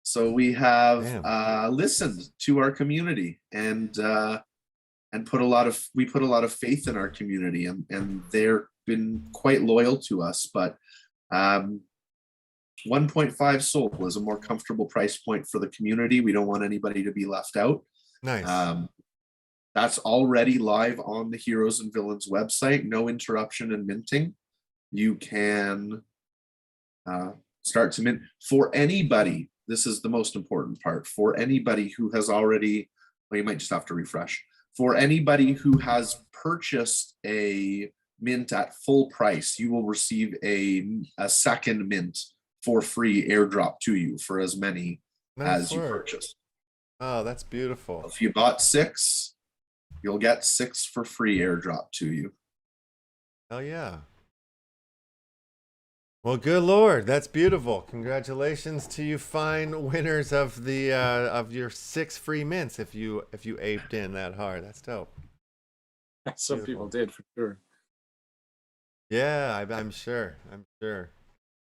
So we have listened to our community and put a lot of faith in our community, and they've been quite loyal to us. But 1.5 Sol was a more comfortable price point for the community. We don't want anybody to be left out. Nice. That's already live on the Heroes and Villains website. No interruption in minting. You can start to mint for anybody. This is the most important part. For anybody who has already, well, you might just have to refresh. For anybody who has purchased a mint at full price, you will receive a second mint for free airdrop to you for as many as you purchase. Oh, that's beautiful. If you bought 6, you'll get 6 for free airdrop to you. Oh yeah. Well, good Lord, that's beautiful. Congratulations to you fine winners of the of your 6 free mints if you aped in that hard. That's dope. Some people did, for sure. Yeah, I'm sure.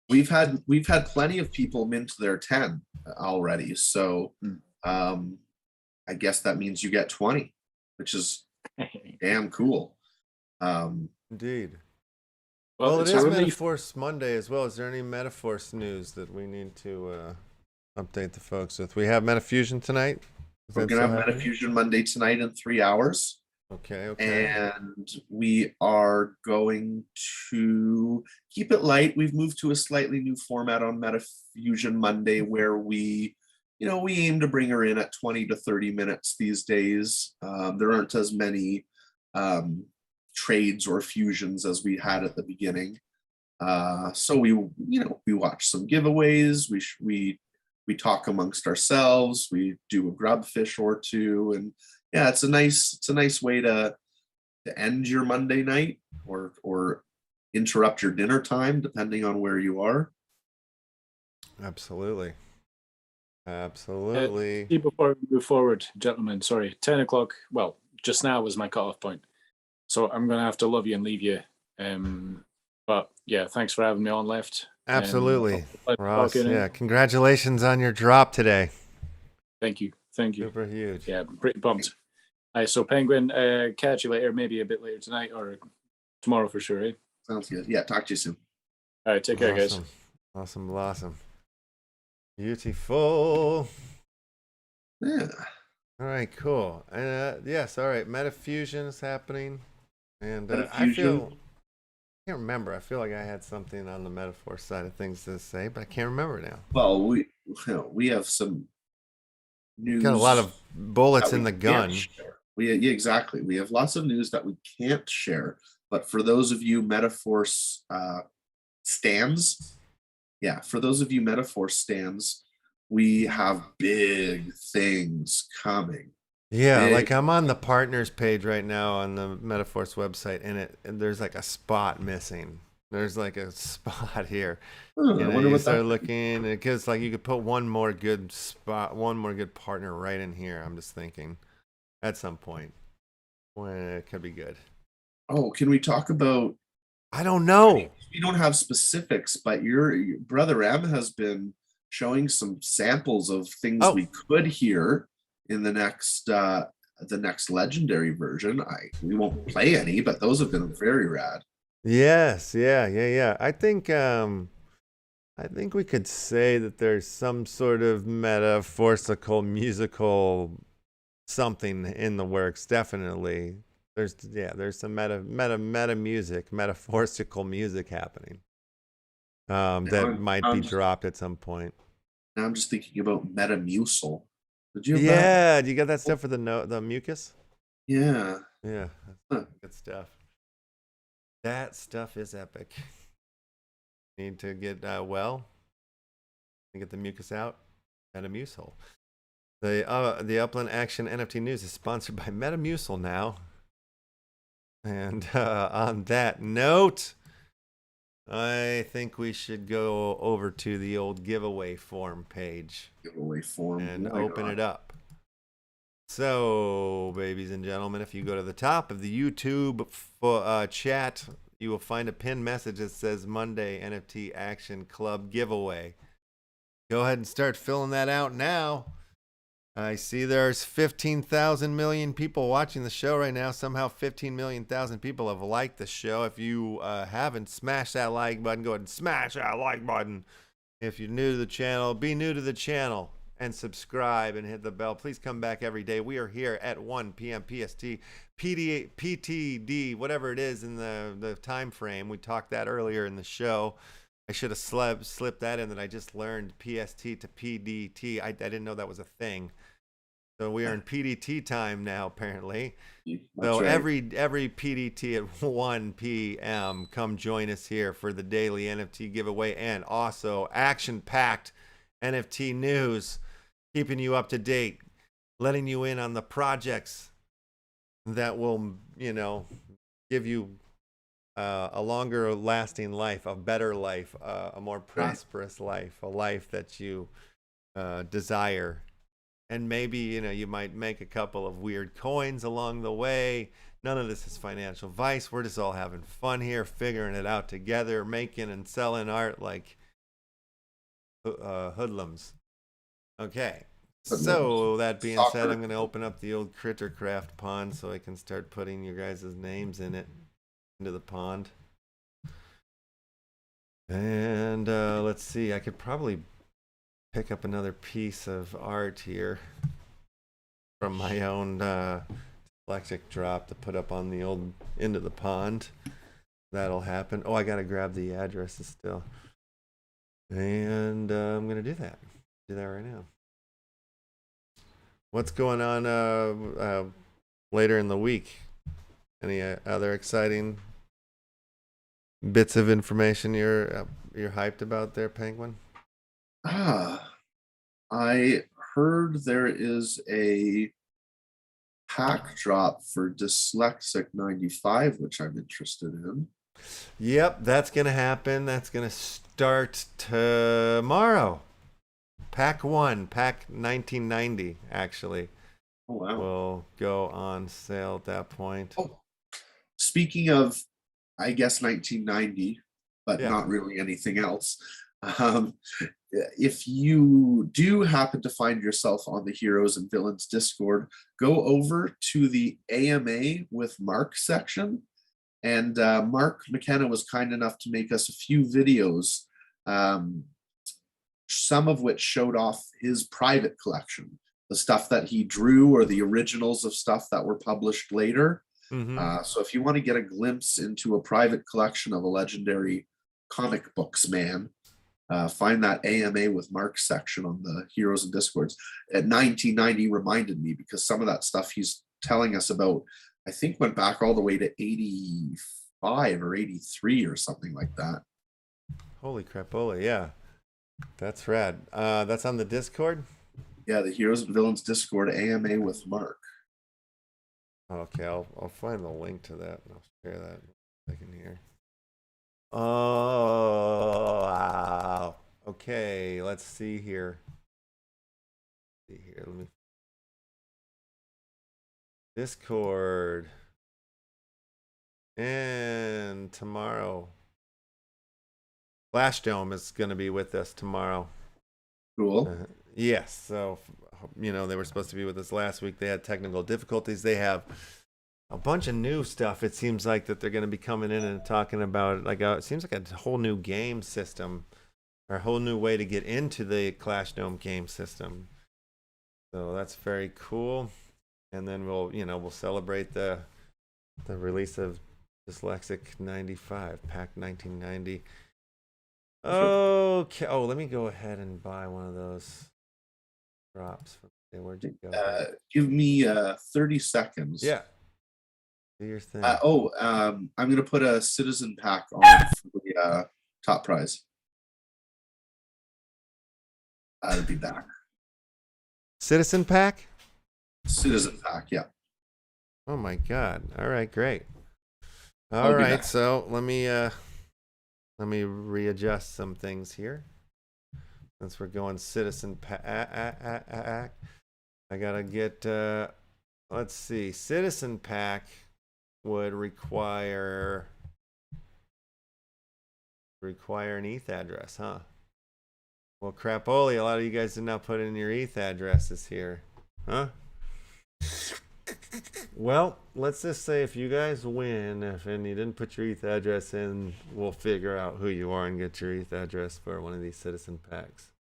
We've had plenty of people mint their 10 already, so I guess that means you get 20, which is damn cool. Indeed. Well, it is Metaforce Monday as well. Is there any Metaforce news that we need to update the folks with? We have Metafusion tonight. We're gonna have Metafusion Monday tonight in 3 hours. Okay. And we are going to keep it light. We've moved to a slightly new format on Metafusion Monday where we aim to bring her in at 20 to 30 minutes these days. There aren't as many trades or fusions as we had at the beginning. So we watch some giveaways. We talk amongst ourselves. We do a grub fish or two, and yeah, it's a nice way to end your Monday night or interrupt your dinner time, depending on where you are. Absolutely. Before we move forward, gentlemen, sorry, 10 o'clock. Well, just now was my cutoff point, so I'm gonna have to love you and leave you. But yeah, thanks for having me on, Left. Absolutely, Ross. Yeah, congratulations on your drop today. Thank you. Super huge. Yeah, I'm pretty pumped. So Penguin, catch you later, maybe a bit later tonight or tomorrow for sure, eh? Sounds good. Yeah, talk to you soon. All right, take care, guys. Awesome. Beautiful. Yeah. All right, cool. Yes, all right. Metafusion is happening. And I can't remember. I feel like I had something on the metaphor side of things to say, but I can't remember now. Well, we have some news. Got a lot of bullets in the gun. Exactly. We have lots of news that we can't share. But for those of you Metaforce stands, we have big things coming. Yeah, like I'm on the partners page right now on the Metaforce website, and there's like a spot missing. There's like a spot here. You start looking, it gives like you could put one more good partner right in here. I'm just thinking at some point when it could be good. Oh, can we talk about? I don't know. We don't have specifics, but your brother M has been showing some samples of things Oh. we could hear in the next legendary version. We won't play any, but those have been very rad. Yes, yeah. I think we could say that there's some sort of metaphorical musical something in the works. Definitely, there's some meta music, metaphorical music happening. That might be dropped at some point. Now I'm just thinking about Metamucil. Did you have Yeah, do you got that stuff for the mucus? Yeah. Yeah, Huh. good stuff. That stuff is epic. Need to get get the mucus out. Metamucil. The Upland Action NFT News is sponsored by Metamucil now. And on that note, I think we should go over to the old giveaway form page. Giveaway form. And open it up. So, babies and gentlemen, if you go to the top of the YouTube chat, you will find a pinned message that says Monday NFT Action Club giveaway. Go ahead and start filling that out now. I see there's 15,000 million people watching the show right now. Somehow 15 million people have liked the show. If you haven't, smash that like button. Go ahead and smash that like button. If you're new to the channel, be new to the channel and subscribe and hit the bell. Please come back every day. We are here at 1 p.m. PST, PTD, whatever it is in the time frame. We talked that earlier in the show. I should have slipped that in that I just learned PST to PDT. I didn't know that was a thing. So we are in PDT time now, apparently. So right. every PDT at 1 p.m., come join us here for the daily NFT giveaway and also action-packed NFT news, keeping you up to date, letting you in on the projects that will, give you a longer lasting life, a better life, a more prosperous life, a life that you desire. And maybe, you might make a couple of weird coins along the way. None of this is financial advice. We're just all having fun here, figuring it out together, making and selling art like hoodlums. Okay. So that being said, I'm going to open up the old Crittercraft pond so I can start putting your guys' names in it, into the pond. And let's see, I could probably pick up another piece of art here from my own Dyslexic drop to put up on the old into the pond. That'll happen. Oh, I got to grab the addresses still. And I'm going to do that. Do that right now. What's going on later in the week? Any other exciting bits of information you're hyped about there, Penguin? I heard there is a pack drop for Dyslexic 95, which I'm interested in. Yep, that's going to happen. That's going to start tomorrow. Pack 1, pack 1990, actually. Oh, wow. Will go on sale at that point. Oh, speaking of, I guess, 1990, but not really anything else. If you do happen to find yourself on the Heroes and Villains Discord, go over to the AMA with Mark section. And Mark McKenna was kind enough to make us a few videos, some of which showed off his private collection, the stuff that he drew or the originals of stuff that were published later. Mm-hmm. So if you want to get a glimpse into a private collection of a legendary comic books man, find that AMA with Mark section on the Heroes and Discords. At 1990 reminded me, because some of that stuff he's telling us about, I think, went back all the way to 85 or 83 or something like that. Holy crapola, yeah. That's rad. That's on the Discord? Yeah, the Heroes and Villains Discord, AMA with Mark. Okay, I'll find the link to that and I'll share that in a second here. Oh, wow. Okay, let's see here. Let me. Discord. And tomorrow. Flash Dome is going to be with us tomorrow. Cool. Yes. So, they were supposed to be with us last week. They had technical difficulties. They have a bunch of new stuff. It seems like that they're going to be coming in and talking about it seems like a whole new game system or a whole new way to get into the Clash Dome game system. So that's very cool. And then we'll celebrate the release of Dyslexic 95, pack 1990. Okay. Oh, let me go ahead and buy one of those drops. Where'd you go? Give me 30 seconds. Yeah. Do your thing. I'm going to put a citizen pack on for the top prize. I'll be back. Citizen pack? Citizen pack, yeah. Oh my God. All right, great. All right, so let me readjust some things here. Since we're going citizen pack, I gotta get let's see, citizen pack would require an ETH address, huh? Well, crapoly, a lot of you guys did not put in your ETH addresses here, huh? Well, let's just say if you guys win, and you didn't put your ETH address in, we'll figure out who you are and get your ETH address for one of these citizen packs.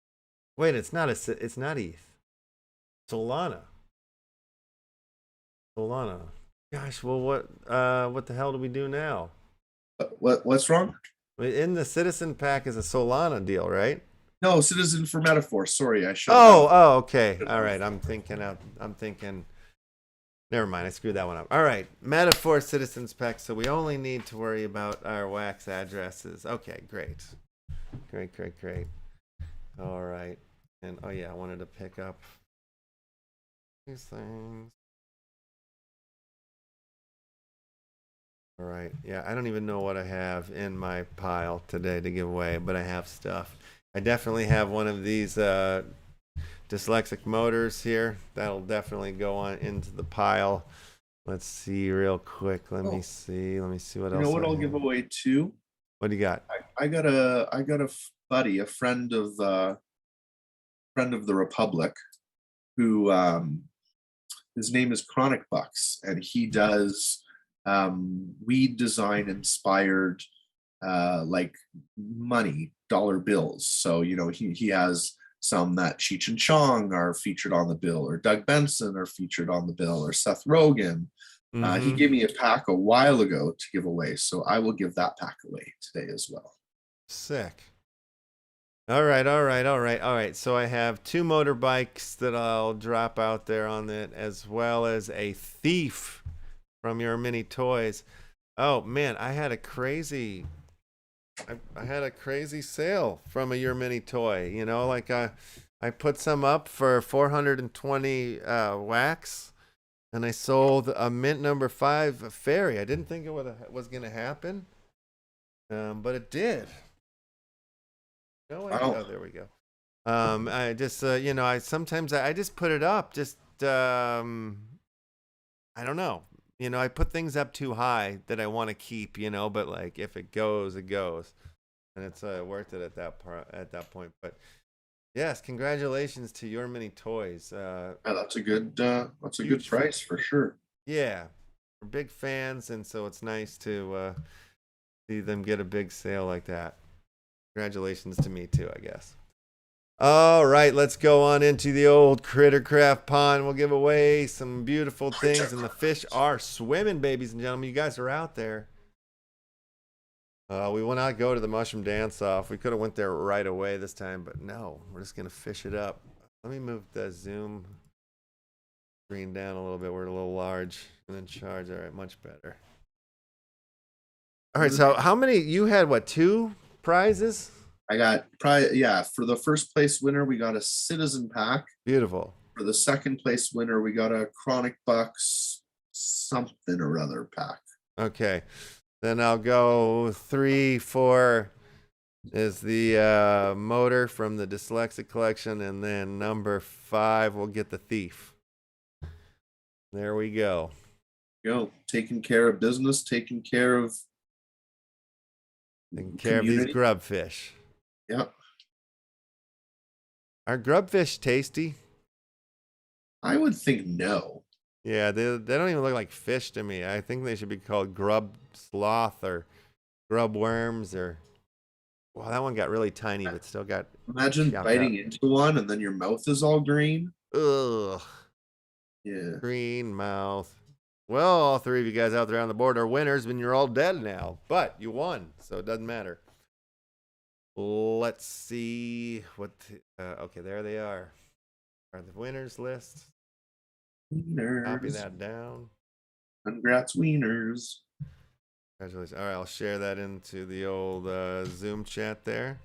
Wait, it's not ETH. Solana. Gosh, well, what the hell do we do now? What's wrong? In the citizen pack is a Solana deal, right? No, citizen for metaphor. Sorry, I should. Oh, okay. All right, I'm thinking. Never mind, I screwed that one up. All right, metaphor citizens pack. So we only need to worry about our wax addresses. Okay, great. All right, and oh yeah, I wanted to pick up these things. All right, yeah, I don't even know what I have in my pile today to give away, but I have stuff. I definitely have one of these Dyslexic motors here. That'll definitely go on into the pile. Let's see real quick. Let me see what else. You know what I'll give away too? What do you got? I got a buddy, a friend of the Republic, who his name is Chronic Bucks, and he does weed design inspired like money dollar bills. So he has some that Cheech and Chong are featured on the bill, or Doug Benson are featured on the bill, or Seth Rogen. He gave me a pack a while ago to give away, so I will give that pack away today as well. Sick. All right. So I have 2 motorbikes that I'll drop out there on it, as well as a thief from your mini toys. Oh man, I had a crazy sale from a Your Mini toy. Like I put some up for 420 wax, and I sold a mint number 5 fairy. I didn't think it was going to happen, but it did. No idea. Oh, there we go. I just I sometimes I just put it up. Just I don't know. I put things up too high that I want to keep, but like if it goes, it goes. And it's worth it at that point. But yes, congratulations to Your Mini Toys. Yeah, that's a good price for sure. Yeah. We're big fans, and so it's nice to see them get a big sale like that. Congratulations to me too, I guess. All right, let's go on into the old Crittercraft pond. We'll give away some beautiful things, and the fish are swimming, babies and gentlemen. You guys are out there. We will not go to the mushroom dance-off. We could have went there right away this time, but no, we're just going to fish it up. Let me move the zoom screen down a little bit. We're a little large, and then charge. All right, much better. All right, so how many? You had, what, 2 prizes? I got for the first place winner, we got a citizen pack. Beautiful. For the second place winner, we got a Chronic Bucks something or other pack. Okay. Then I'll go 3, 4 is the motor from the Dyslexic collection, and then number 5 we'll get the thief. There we go. Taking care of business, taking care of these grub fish. Yep. Are grubfish tasty? I would think no. Yeah, they don't even look like fish to me. I think they should be called grub sloth or grub worms or. Wow, that one got really tiny, but still got. Imagine chopped biting up. into one and then your mouth is all green. Ugh. Yeah. Green mouth. Well, all three of you guys out there on the board are winners, and you're all dead now. But you won, so it doesn't matter. Let's see what. Okay, there they are. Are the winners list? Copy Wieners. that down. Congrats, wieners. Congratulations. All right, I'll share that into the old Zoom chat there.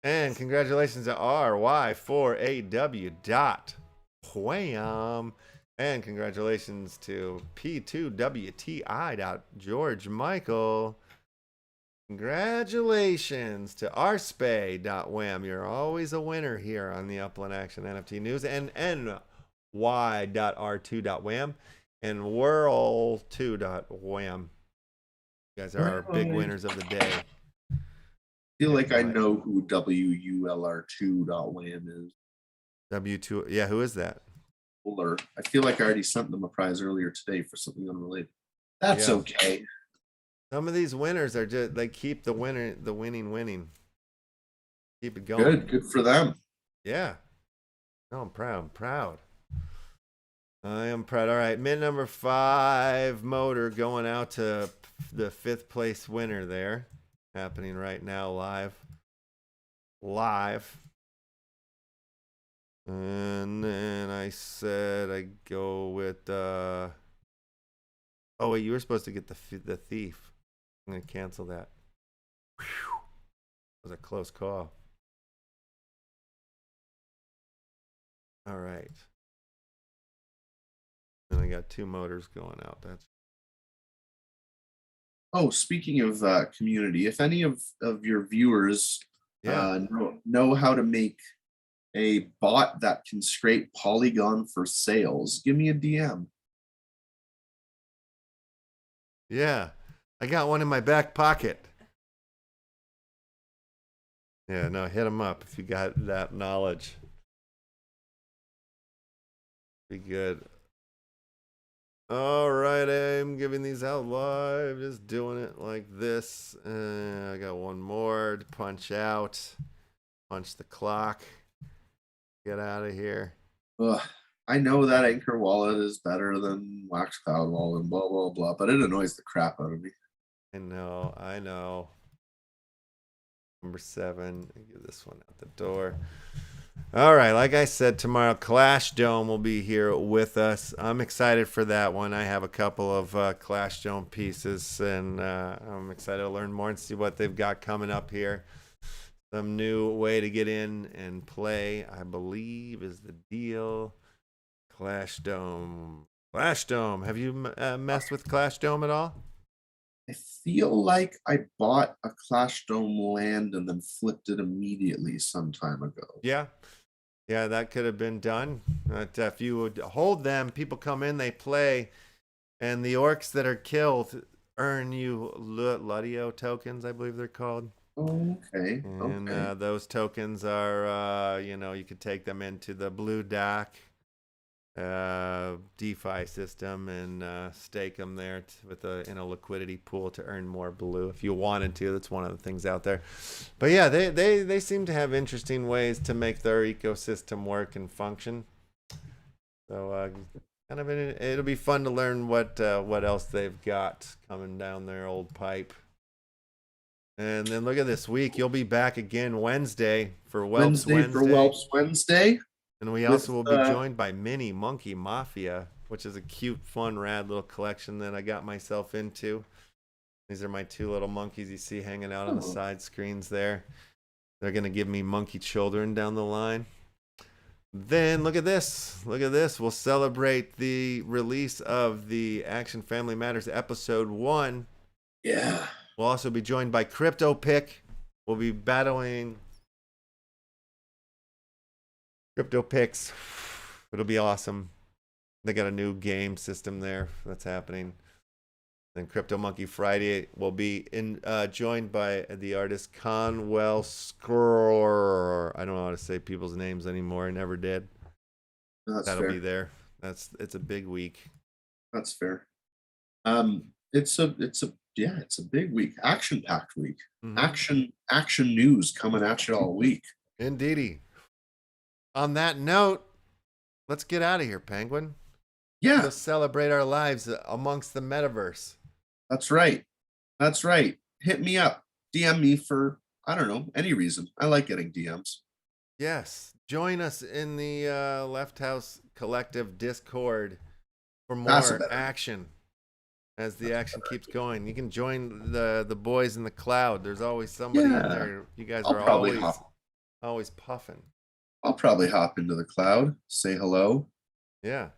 And congratulations to RY4AW.Wham. And congratulations to P2WTI.GeorgeMichael. Congratulations to rspay.wham. You're always a winner here on the Upland Action NFT News. And ny.r2.wham and whirl2.wham. You guys are our big winners of the day. I feel like I know who WULR2.wham is. W2, yeah, who is that? I feel like I already sent them a prize earlier today for something unrelated. That's Yeah. okay. Some of these winners are just, they keep the winning. Keep it going. Good for them. Yeah. No, I'm proud. I am proud. All right, mint number 5 motor going out to the 5th place winner there. Happening right now live. And then I said I go with oh wait, you were supposed to get the thief. I'm gonna cancel that. Whew. That was a close call. All right. And I got 2 motors going out. That's. Oh, speaking of community, if any of your viewers know how to make a bot that can scrape Polygon for sales, give me a DM. Yeah, I got one in my back pocket. Yeah, no, hit them up if you got that knowledge. Be good. All right, I'm giving these out live, just doing it like this. I got one more to punch out. Punch the clock. Get out of here. Ugh, I know that Anchor Wallet is better than Wax Cloud Wallet and blah, blah, blah, but it annoys the crap out of me. I know. Number 7. Give this one out the door. All right, like I said, tomorrow Clash Dome will be here with us. I'm excited for that one. I have a couple of Clash Dome pieces, and I'm excited to learn more and see what they've got coming up here. Some new way to get in and play, I believe, is the deal. Clash Dome. Have you messed with Clash Dome at all? I feel like I bought a Clash Dome land and then flipped it immediately some time ago. Yeah, that could have been done. But if you would hold them, people come in, they play, and the orcs that are killed earn you Ludio tokens, I believe they're called. Okay. And those tokens are, you could take them into the Blue Dock DeFi system and stake them there in a liquidity pool to earn more blue if you wanted to. That's one of the things out there. But yeah, they seem to have interesting ways to make their ecosystem work and function. So it'll be fun to learn what else they've got coming down their old pipe. And then look at this week. You'll be back again Wednesday for Whelps Wednesday. And we also will be joined by Mini Monkey Mafia, which is a cute, fun, rad little collection that I got myself into. These are my 2 little monkeys you see hanging out on the side screens there. They're going to give me monkey children down the line. Then look at this. We'll celebrate the release of the Action Family Matters Episode 1. Yeah. We'll also be joined by CryptoPick. We'll be battling CryptoPicks. It'll be awesome. They got a new game system there that's happening. Then Crypto Monkey Friday will be joined by the artist Conwell Scroll. I don't know how to say people's names anymore. I never did. That's That'll fair. be there. It's a big week. That's fair. It's a big week, action-packed week. Mhm. Action news coming at you all week. Indeedy. On that note, let's get out of here, Penguin. Yeah, Let's celebrate our lives amongst the metaverse. that's right. That's right. Hit me up. DM me for, I don't know, any reason. I like getting DMs. Yes. Join us in the LeftHousr Collective Discord for That's a more better- action. As the action keeps going, you can join the boys in the cloud. There's always somebody in Yeah. there. You guys I'll are probably always puffing. I'll probably hop into the cloud, say hello. Yeah.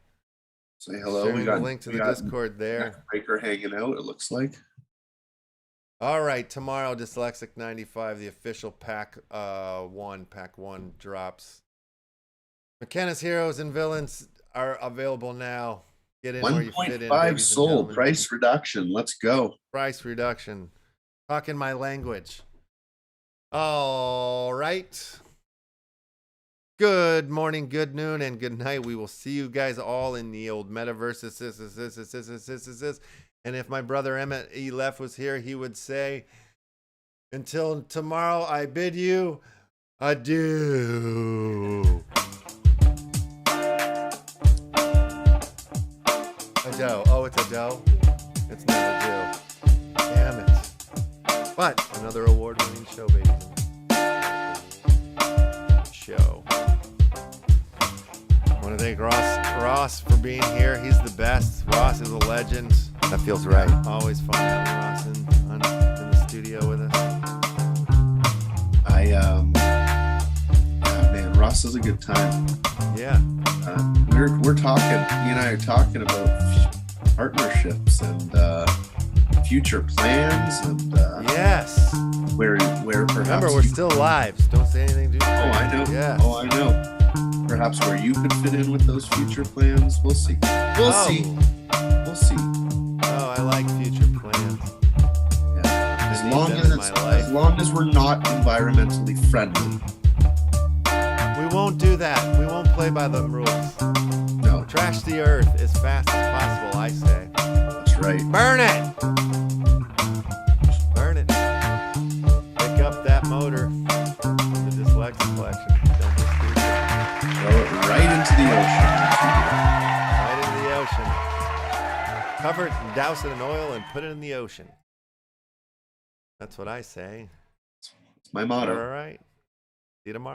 Say hello. Sharing We got the link to we the got Discord there. Breaker hanging out, it looks like. All right, tomorrow, Dyslexic 95, the official pack one drops. McKenna's Heroes and Villains are available now. Get in where you fit in. 1.5 ladies and sold, gentlemen. price reduction. Let's go. Price reduction. Talking my language. All right. Good morning, good noon, and good night. We will see you guys all in the old metaverse. And if my brother Emmett E. Left was here, he would say, until tomorrow, I bid you adieu. A dough. Oh, it's a dough? It's not a dough. Damn it. But another award-winning show, baby. Show. I want to thank Ross for being here. He's the best. Ross is a legend. That feels right. Always fun having Ross in the studio with us. Man, Ross is a good time. Yeah. We're talking. He and I are talking about partnerships and future plans and Yes. where perhaps. Remember, we're still live. So don't say anything too Oh, I know. Yeah. Oh, I know. Perhaps where you could fit in with those future plans. We'll see. We'll see. We'll see. Oh, I like future plans. Yeah. I need that in my life. As long as we're not environmentally friendly. We won't do that. We won't play by the rules. No, Trash the earth as fast as possible, I say. that's right. Burn it! Burn it. Pick up that motor. The Dyslexic collection. Don't be stupid. Throw it right into the ocean. Right into the ocean. Cover it and douse it in oil and put it in the ocean. That's what I say. It's my motto. All right. See you tomorrow.